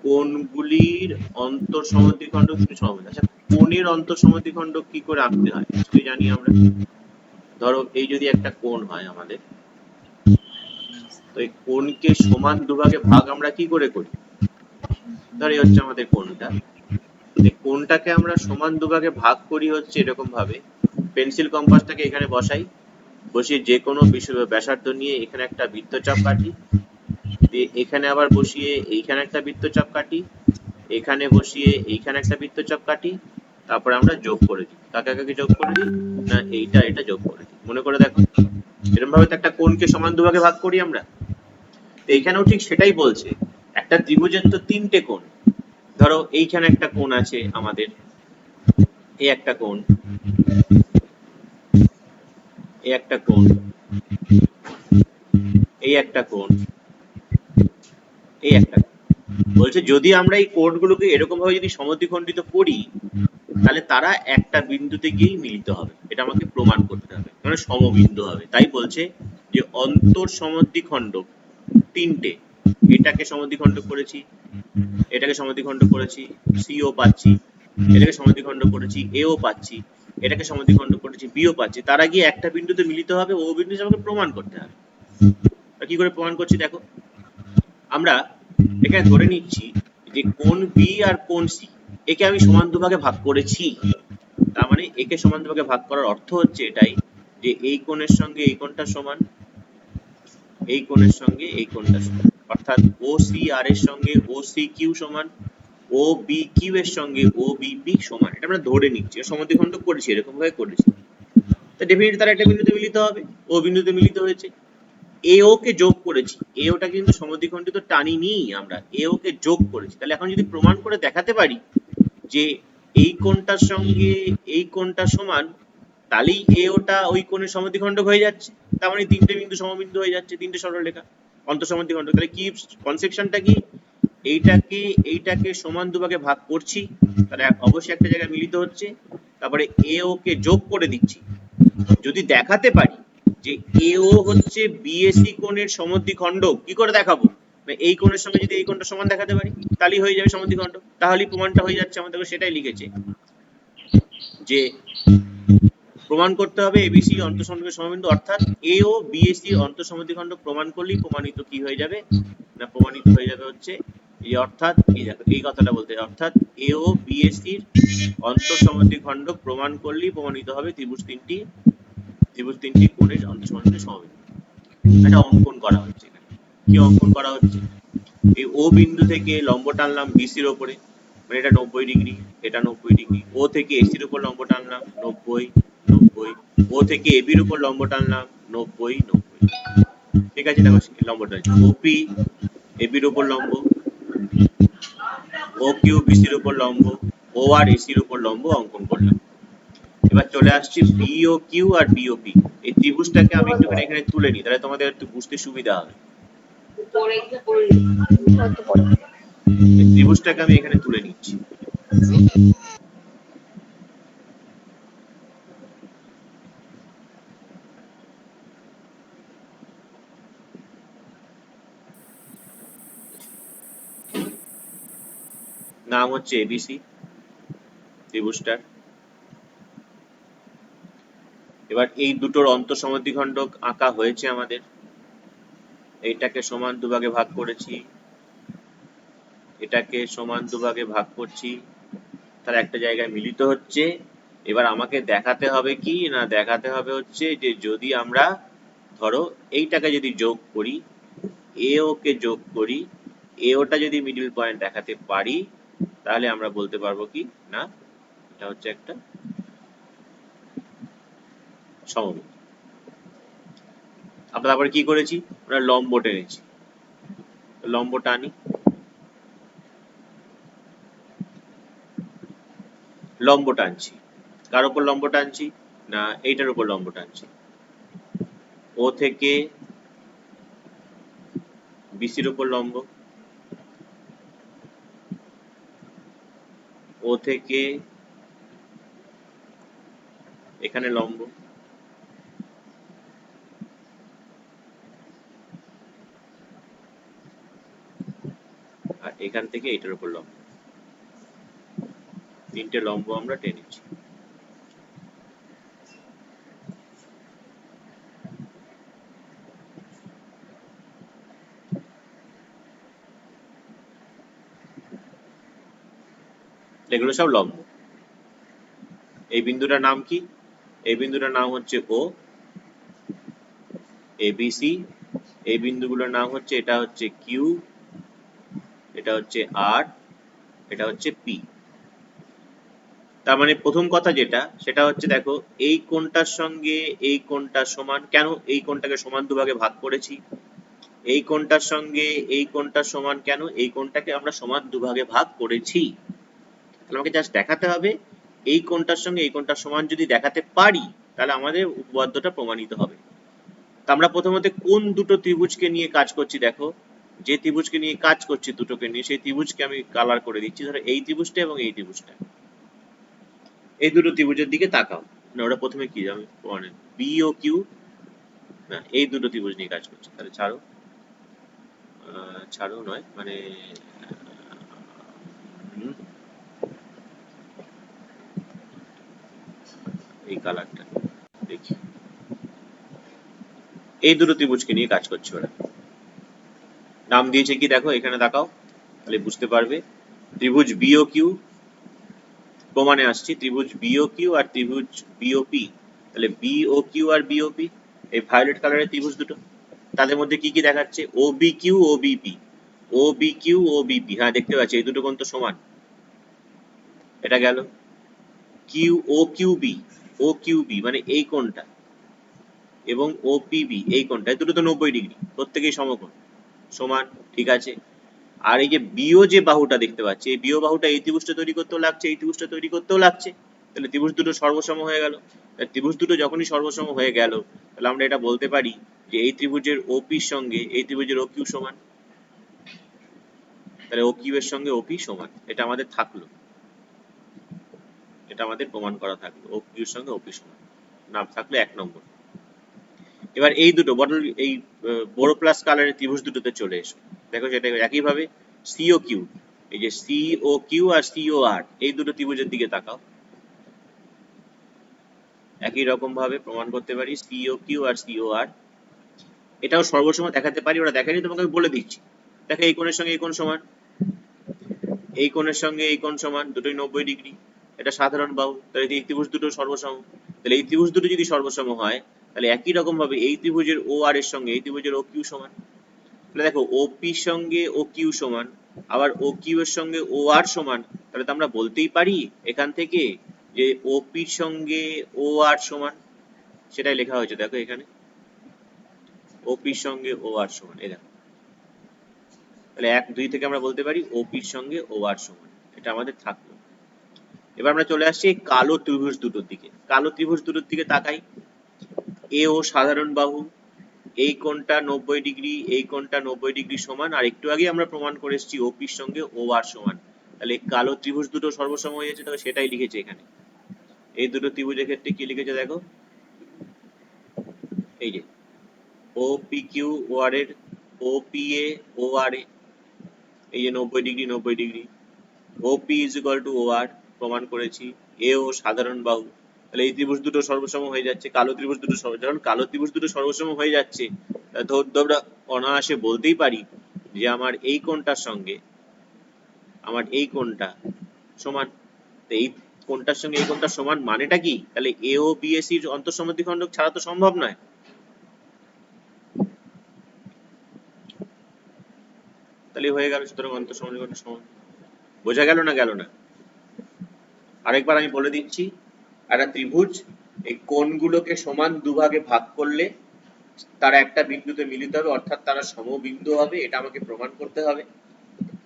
কোণগুলির অন্তঃসমদ্বিখণ্ড সমান। আচ্ছা, কোণের অন্তঃসমদ্বিখণ্ড কি করে আঁকতে হয় সেটা জানি আমরা। ধরো এই যদি একটা কোণ হয় আমাদের, তো এই কোণকে সমান দুভাগে ভাগ আমরা কি করে করি? ধর এই হচ্ছে আমাদের কোণটা, এই কোণটাকে আমরা সমান দুভাগে ভাগ করি হচ্ছে এরকম ভাবে, পেন্সিল কম্পাসটাকে এখানে বসাই, বসিয়ে যে কোনো ব্যাসার্ধ নিয়ে এখানে একটা বৃত্তচাপ কাটি, দিয়ে এখানে আবার বসিয়ে এইখানে একটা বৃত্তচাপ কাটি, এখানে বসিয়ে এইখানে একটা বৃত্তচাপ কাটি, তারপরে আমরা যোগ করে দিই। কাকে কাকে যোগ করে দিই না, এইটা এটা যোগ করে দিই। মনে করে দেখো, এরকম ভাবে তো একটা কোণকে সমান দুভাগে ভাগ করি আমরা। তো এইখানেও ঠিক সেটাই বলছে, একটা ত্রিভুজের তো তিনটে কোণ। ধরো এইখানে একটা কোণ আছে আমাদের, এই একটা কোণ, এই একটা কোণ, এই একটা কোণ, এই একটা কোণ। বলছে যদি আমরা এই কোণগুলোকে এরকম ভাবে যদি সমদ্বিখণ্ডিত করি, তাহলে তারা একটা বিন্দুতে গিয়েই মিলিত হবে। এটা আমাকে প্রমাণ করতে হবে, মানে সমবিন্দু হবে। তাই বলছে যে অন্তঃসমদ্বিখণ্ড তিনটে, এটাকে সমদ্বিখণ্ড করেছি, এটাকে সমদ্বিখণ্ড করেছি, সিও পাচ্ছি, এটাকে সমদ্বিখণ্ড করেছি, এও পাচ্ছি, এটাকে সমদ্বিখণ্ড করেছি, বিও পাচ্ছি, তারা গিয়ে একটা বিন্দুতে মিলিত হবে, ও বিন্দুতে আমাকে প্রমাণ করতে হবে। কি করে প্রমাণ করছি দেখো, আমরা এখানে ধরে নিচ্ছি যে কোণ বি আর কোণ সি, একে আমি সমান দুভাগে ভাগ করেছি। তার মানে একে সমান দুভাগে ভাগ করার অর্থ হচ্ছে এটাই যে এই কোণের সঙ্গে এই কোণটা সমান, এই কোণের সঙ্গে এই কোণটা সমান, অর্থাৎ ও সি আর এর সঙ্গে ও সি কিউ সমান, ও বি কিউ এর সঙ্গে ও বি পি সমান। এটা আমরা ধরে নিচ্ছি, সমদ্বিখণ্ড করেছি, এরকম ভাবে করেছি। তো ডেফিনেটলি তারা একটা বিন্দুতে মিলিত হবে, ও বিন্দুতে মিলিত হয়েছে। এও কে যোগ করেছি, এওটা কিন্তু সমদ্বিখণ্ডিত টানিনি আমরা, এও কে যোগ করেছি। তাহলে এখন যদি প্রমাণ করে দেখাতে পারি যে এই কোণটার সঙ্গে এই কোণটা সমান, তাহলেই এওটা ওই কোণের সমদ্বিখণ্ডক হয়ে যাচ্ছে। তার মানে তিনটে বিন্দু সমবিন্দু হয়ে যাচ্ছে, তিনটে সরলরেখা অন্তঃসমদ্বিখণ্ডক। তাহলে কি কনসেপশনটা কি, এইটাকে সমান দুভাগে ভাগ করছি, তাহলে অবশ্যই একটা জায়গায় মিলিত হচ্ছে, তারপরে এও কে যোগ করে দিচ্ছি। যদি দেখাতে পারি যে এও হচ্ছে বিএসি কোণের সমদ্বিখণ্ডক, কি করে দেখাবো? এই কোণের সঙ্গে যদি এই কোণটা সমান দেখাতে পারি, তাহলেই হয়ে যাবে সমদ্বিখণ্ডক, তাহলেই প্রমাণটা হয়ে যাচ্ছে। আমাদের সেটাই লিখেছে যে প্রমাণ করতে হবে এবিসি অন্তঃসমদ্বিখণ্ডক সমবিন্দু, অর্থাৎ এ ও বিএসি অন্তঃসমদ্বিখণ্ডক প্রমাণ করলেই প্রমাণিত কি হয়ে যাবে না, প্রমাণিত হয়ে যাবে হচ্ছে এই, অর্থাৎ এই দেখো এই কথাটা বলতে, অর্থাৎ এ ও বিএসির অন্তঃসমদ্বিখণ্ডক প্রমাণ করলেই প্রমাণিত হবে ত্রিভুজ তিনটি কোণের অন্তঃসমদ্বিখণ্ডক সমবিন্দু। একটা অঙ্কন করা হচ্ছে এখানে। কি অঙ্কন করা হচ্ছে, এই ও বিন্দু থেকে লম্ব টানলাম বিসির উপরে, মানে এটা 90 ডিগ্রি, এটা 90 ডিগ্রি। ও থেকে এসির উপর লম্ব টানলাম 90 90, ও থেকে এবির উপর লম্ব টানলাম 90 90। ঠিক আছে, দেখো লম্বটা ওপি এবির উপর লম্ব, ও কিউ বিসির উপর লম্ব, ও আর এসির উপর লম্ব অঙ্কন করলাম। এবার চলে আসছি bio Q R bio P. এই ত্রিভুজটাকে আমি একটুখানি এখানে তুলে নিই, তাহলে তোমাদের একটু বুঝতে সুবিধা হবে। এই ত্রিভুজটাকে আমি এখানে তুলে নিচ্ছি। নাম হচ্ছে এবিসি ত্রিভুজটার। এবার এই দুটোর অন্তঃসমদ্বিখণ্ডক আঁকা হয়েছে আমাদের। এইটাকে সমান দুভাগে ভাগ করেছি, এটাকে সমান দুভাগে ভাগ করছি, তার একটা জায়গায় মিলিত হচ্ছে। এবার আমাকে দেখাতে হবে কি না, দেখাতে হবে হচ্ছে যে যদি আমরা ধরো এইটাকে যদি যোগ করি, এও কে যোগ করি, এওটা যদি মিডল পয়েন্ট দেখাতে পারি, তাহলে আমরা বলতে পারবো কি না এটা হচ্ছে একটা সমভুজ। আমরা তারপরে কি করেছি, আমরা লম্ব টেনেছি। লম্ব টানি, লম্ব টানছি। কার উপর লম্ব টানছি না, এইটার উপর লম্ব টানছি। ও থেকে বিসির উপর লম্ব, ও থেকে এখানে লম্ব, আর এখান থেকে এটার উপর লম্ব। তিনটে লম্ব আমরা টেনেছি। এগুলো সব লম্ব। এই বিন্দুটার নাম কি, এই বিন্দুটার নাম হচ্ছে ও, এবিসি। এই বিন্দুগুলোর নাম হচ্ছে, এটা হচ্ছে কিউ, এটা হচ্ছে আর, এটা হচ্ছে পি। তার মানে প্রথম কথা যেটা, সেটা হচ্ছে দেখো এই কোণটার সঙ্গে এই কোণটা সমান। কেন এই কোণটাকে সমান দুভাগে ভাগ করেছি? এই কোণটার সঙ্গে এই কোণটা সমান কেন? এই কোণটাকে আমরা সমান দুভাগে ভাগ করেছি। তাহলে আমাকে জাস্ট দেখাতে হবে এই কোণটার সঙ্গে এই কোণটা সমান যদি দেখাতে পারি, তাহলে আমাদের উপপাদ্যটা প্রমাণিত হবে। তা আমরা প্রথমত কোন দুটো ত্রিভুজকে নিয়ে কাজ করছি দেখো, যে ত্রিভুজকে নিয়ে কাজ করছি দুটোকে নিয়ে, সেই ত্রিভুজকে আমি কালার করে দিচ্ছি। ধরো এই ত্রিভুজটা এবং এই ত্রিভুজটা, এই দুটো ত্রিভুজের দিকে তাকাও না। ওরা প্রথমে কি আমি বি ও কিউ না, এই দুটো ত্রিভুজ নিয়ে কাজ করছি। তাহলে ছাড়ো, ছাড়ো নয় মানে এই কালারটা দেখি, এই দুটো ত্রিভুজকে নিয়ে কাজ করছে ওরা। নাম দিয়েছে কি দেখো, এখানে তাকাও তাহলে বুঝতে পারবে। ত্রিভুজ বিও কিউ, প্রমাণে আসছি, ত্রিভুজ বিও কিউ আর ত্রিভুজ বিওপি। তাহলে বিও কিউ আর বিওপি, এই ভায়োলেট কালারের ত্রিভুজ দুটো, তাদের মধ্যে কি কি দেখাচ্ছে, ও বি কিউ ও বিপি, ও বি কিউ ও বিপি। হ্যাঁ দেখতে পাচ্ছি এই দুটো কোণ তো সমান। এটা গেল Q O Q B, O Q B মানে এই কোণটা, এবং ও পিবি এই কোণটা, এই দুটো তো 90 ডিগ্রি, প্রত্যেকেই সমকোণ, সমান। ঠিক আছে। আর এই যে বিও যে বাহুটা দেখতে পাচ্ছি, এই বিও বাহুটা এই ত্রিভুজটা তৈরি করতেও লাগছে, এই ত্রিভুজটা তৈরি করতেও লাগছে। তাহলে ত্রিভুজ দুটো সর্বসম হয়ে গেল। ত্রিভুজ দুটো যখনই সর্বসম হয়ে গেল, তাহলে আমরা এটা বলতে পারি যে এই ত্রিভুজের ওপির সঙ্গে এই ত্রিভুজের ও কিউ সমান। তাহলে ও কিউ এর সঙ্গে ওপি সমান, এটা আমাদের থাকলো, এটা আমাদের প্রমাণ করা থাকলো, ও কিউ এর সঙ্গে ওপি সমান। নাম থাকলো 1 নম্বর। এবার এই দুটো বটল, এই বড় প্লাস কালারের ত্রিভুজ দুটোতে চলে এসো। দেখো সেটা একইভাবে সিও কিউ, এই যে সিও কিউ আর সিও আর, এই দুটো ত্রিভুজের দিকে তাকাও। একই রকম ভাবে প্রমাণ করতে পারি সিও কিউ আর সিও আর। এটাও সর্বসম দেখাতে পারি, ওরা দেখায়নি, তোমাকে আমি বলে দিচ্ছি। দেখো এই কোণের সঙ্গে এই কোণ সমান, এই কোণের সঙ্গে এই কোণ সমান, দুটোই 90 ডিগ্রি। এটা সাধারণ বাহু, তাহলে এই ত্রিভুজ দুটো সর্বসম। তাহলে এই ত্রিভুজ দুটো যদি সর্বসম হয়, তাহলে একই রকম ভাবে এই ত্রিভুজের ও আর এর সঙ্গে এই ত্রিভুজের ও কিউ সমান। তাহলে দেখো ওপি সঙ্গে ও কিউ সমান, আবার ও কিউ এর সঙ্গে ও আর সমান। তাহলে তো আমরা বলতেই পারি এখান থেকে যে ওপি সঙ্গে ও আর সমান। সেটাই লেখা হয়েছে দেখো এখানে, ওপি সঙ্গে ও আর সমান। এই দেখো, তাহলে 1 2 থেকে আমরা বলতে পারি ওপি সঙ্গে ও আর সমান। এটা আমাদের থাকলো। এবার আমরা চলে আসছি এই কালো ত্রিভুজ দুটোর দিকে। কালো ত্রিভুজ দুটোর দিকে তাকাই। এ ও সাধারণ বাহু, এই কোণটা 90 ডিগ্রি, এই কোণটা 90 ডিগ্রি সমান, আর একটু আগে আমরা প্রমাণ করে এসেছি ওপির সঙ্গে ও আর সমান। তাহলে কালো ত্রিভুজ দুটো সর্বসম হয়ে যাচ্ছে, তাহলে সেটাই লিখেছে এখানে। এই দুটো ত্রিভুজের ক্ষেত্রে কি লিখেছে দেখো, এই যে ও পি কিউ ও আর এর ও পি এ ও আর এ, এই যে 90 degree 90 degree, O P is equal to O R প্রমাণ করেছি, এ ও সাধারণ বাহু। তাহলে এই ত্রিভুজ দুটো সর্বসম হয়ে যাচ্ছে, কালো ত্রিভুজ দুটো যখন কালো ত্রিভুজ দুটো সর্বসম হয়ে যাচ্ছে, আমরা অনায়াসে বলতেই পারি যে আমার এই কোণটার সঙ্গে আমার এই কোণটা সমান। তো এই কোণটার সঙ্গে এই কোণটা সমান মানেটা কি? তাহলে এ ও বি এ সির অন্তঃসমদ্বিখণ্ডক ছাড়া তো সম্ভব নয়। তাহলে হয়ে গেল, সুতরাং অন্তঃসমদ্বিখণ্ডক সমান। বোঝা গেল না গেল না? আরেকবার আমি বলে দিচ্ছি, একটা ত্রিভুজ এই কোণগুলোকে সমান দুভাগে ভাগ করলে তারা একটা বিন্দুতে মিলিত হবে, অর্থাৎ তারা সমবিন্দু হবে, এটা আমাকে প্রমাণ করতে হবে।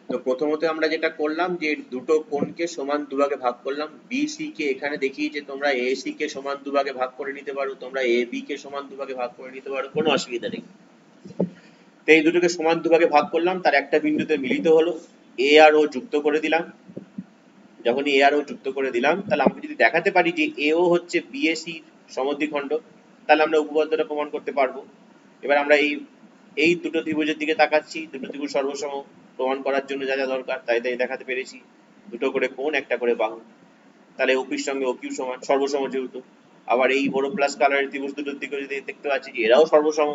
তো প্রথমত আমরা যেটা করলাম যে দুটো কোণকে সমান দুভাগে ভাগ করলাম। বি সি কে এখানে দেখিয়েছে, তোমরা এ সি কে সমান দুভাগে ভাগ করে নিতে পারো, তোমরা এ বি কে সমান দুভাগে ভাগ করে নিতে পারো, কোনো অসুবিধা নেই। তো এই দুটোকে সমান দুভাগে ভাগ করলাম, তার একটা বিন্দুতে মিলিত হলো, এ আর ও যুক্ত করে দিলাম। যখন এ আর ও যুক্ত করে দিলাম, তাহলে আমরা যদি দেখাতে পারি যে এও হচ্ছে বিএসি সমদ্বিখণ্ড, তাহলে আমরা উপপাদ্যটা প্রমাণ করতে পারবো। এবার আমরা এই দুটো ত্রিভুজের দিকে তাকাচ্ছি, দুটো ত্রিভুজ সর্বসম প্রমাণ করার জন্য যা যা দরকার তাই তাই দেখাতে পেরেছি। দুটো করে কোণ, একটা করে বাহু, তাহলে ওপির সঙ্গে ও কিউ সমান, সর্বসম যেহেতু। আবার এই বড় প্লাস কালারের ত্রিভুজ দুটোর দিকে যদি দেখতে পাচ্ছি যে এরাও সর্বসম,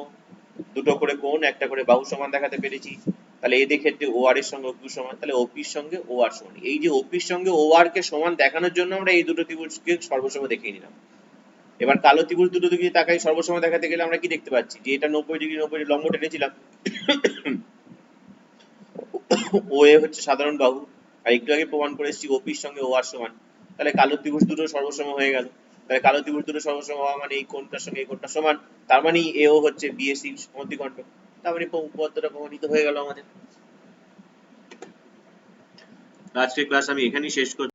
দুটো করে কোণ, একটা করে বাহু সমান দেখাতে পেরেছি। তাহলে এদের ক্ষেত্রে ও আর এর সঙ্গে ও কিউ সমান, তাহলে ওপির সঙ্গে ও আর সমান। এই যে ওপির সঙ্গে ও আর কে সমান দেখানোর জন্য আমরা এই দুটো ত্রিভুজকে সর্বসম দেখিয়ে নিলাম। এবার কালো ত্রিভুজ দুটো দিকে তাকাই, সর্বসম দেখাতে গেলে আমরা কি দেখতে পাচ্ছি যে এটা 90 ডিগ্রি 90 ডিগ্রি লম্ব টেনেছিলাম, ও এ হচ্ছে সাধারণ বাহু, আর একটু আগে প্রমাণ করে এসেছি ওপির সঙ্গে ও আর সমান। তাহলে কালো ত্রিভুজ দুটো সর্বসম হয়ে গেল। তাহলে কালো ত্রিভুজ দুটো সর্বসম হওয়া মানে এই কোণটার সঙ্গে এই কোণটা সমান, তার মানে এও হচ্ছে বিএসি সমদ্বিখণ্ড। তার মানে উপপাদ্যটা প্রমাণিত হয়ে গেল আমাদের। আজকের ক্লাস আমি এখানেই শেষ করছি।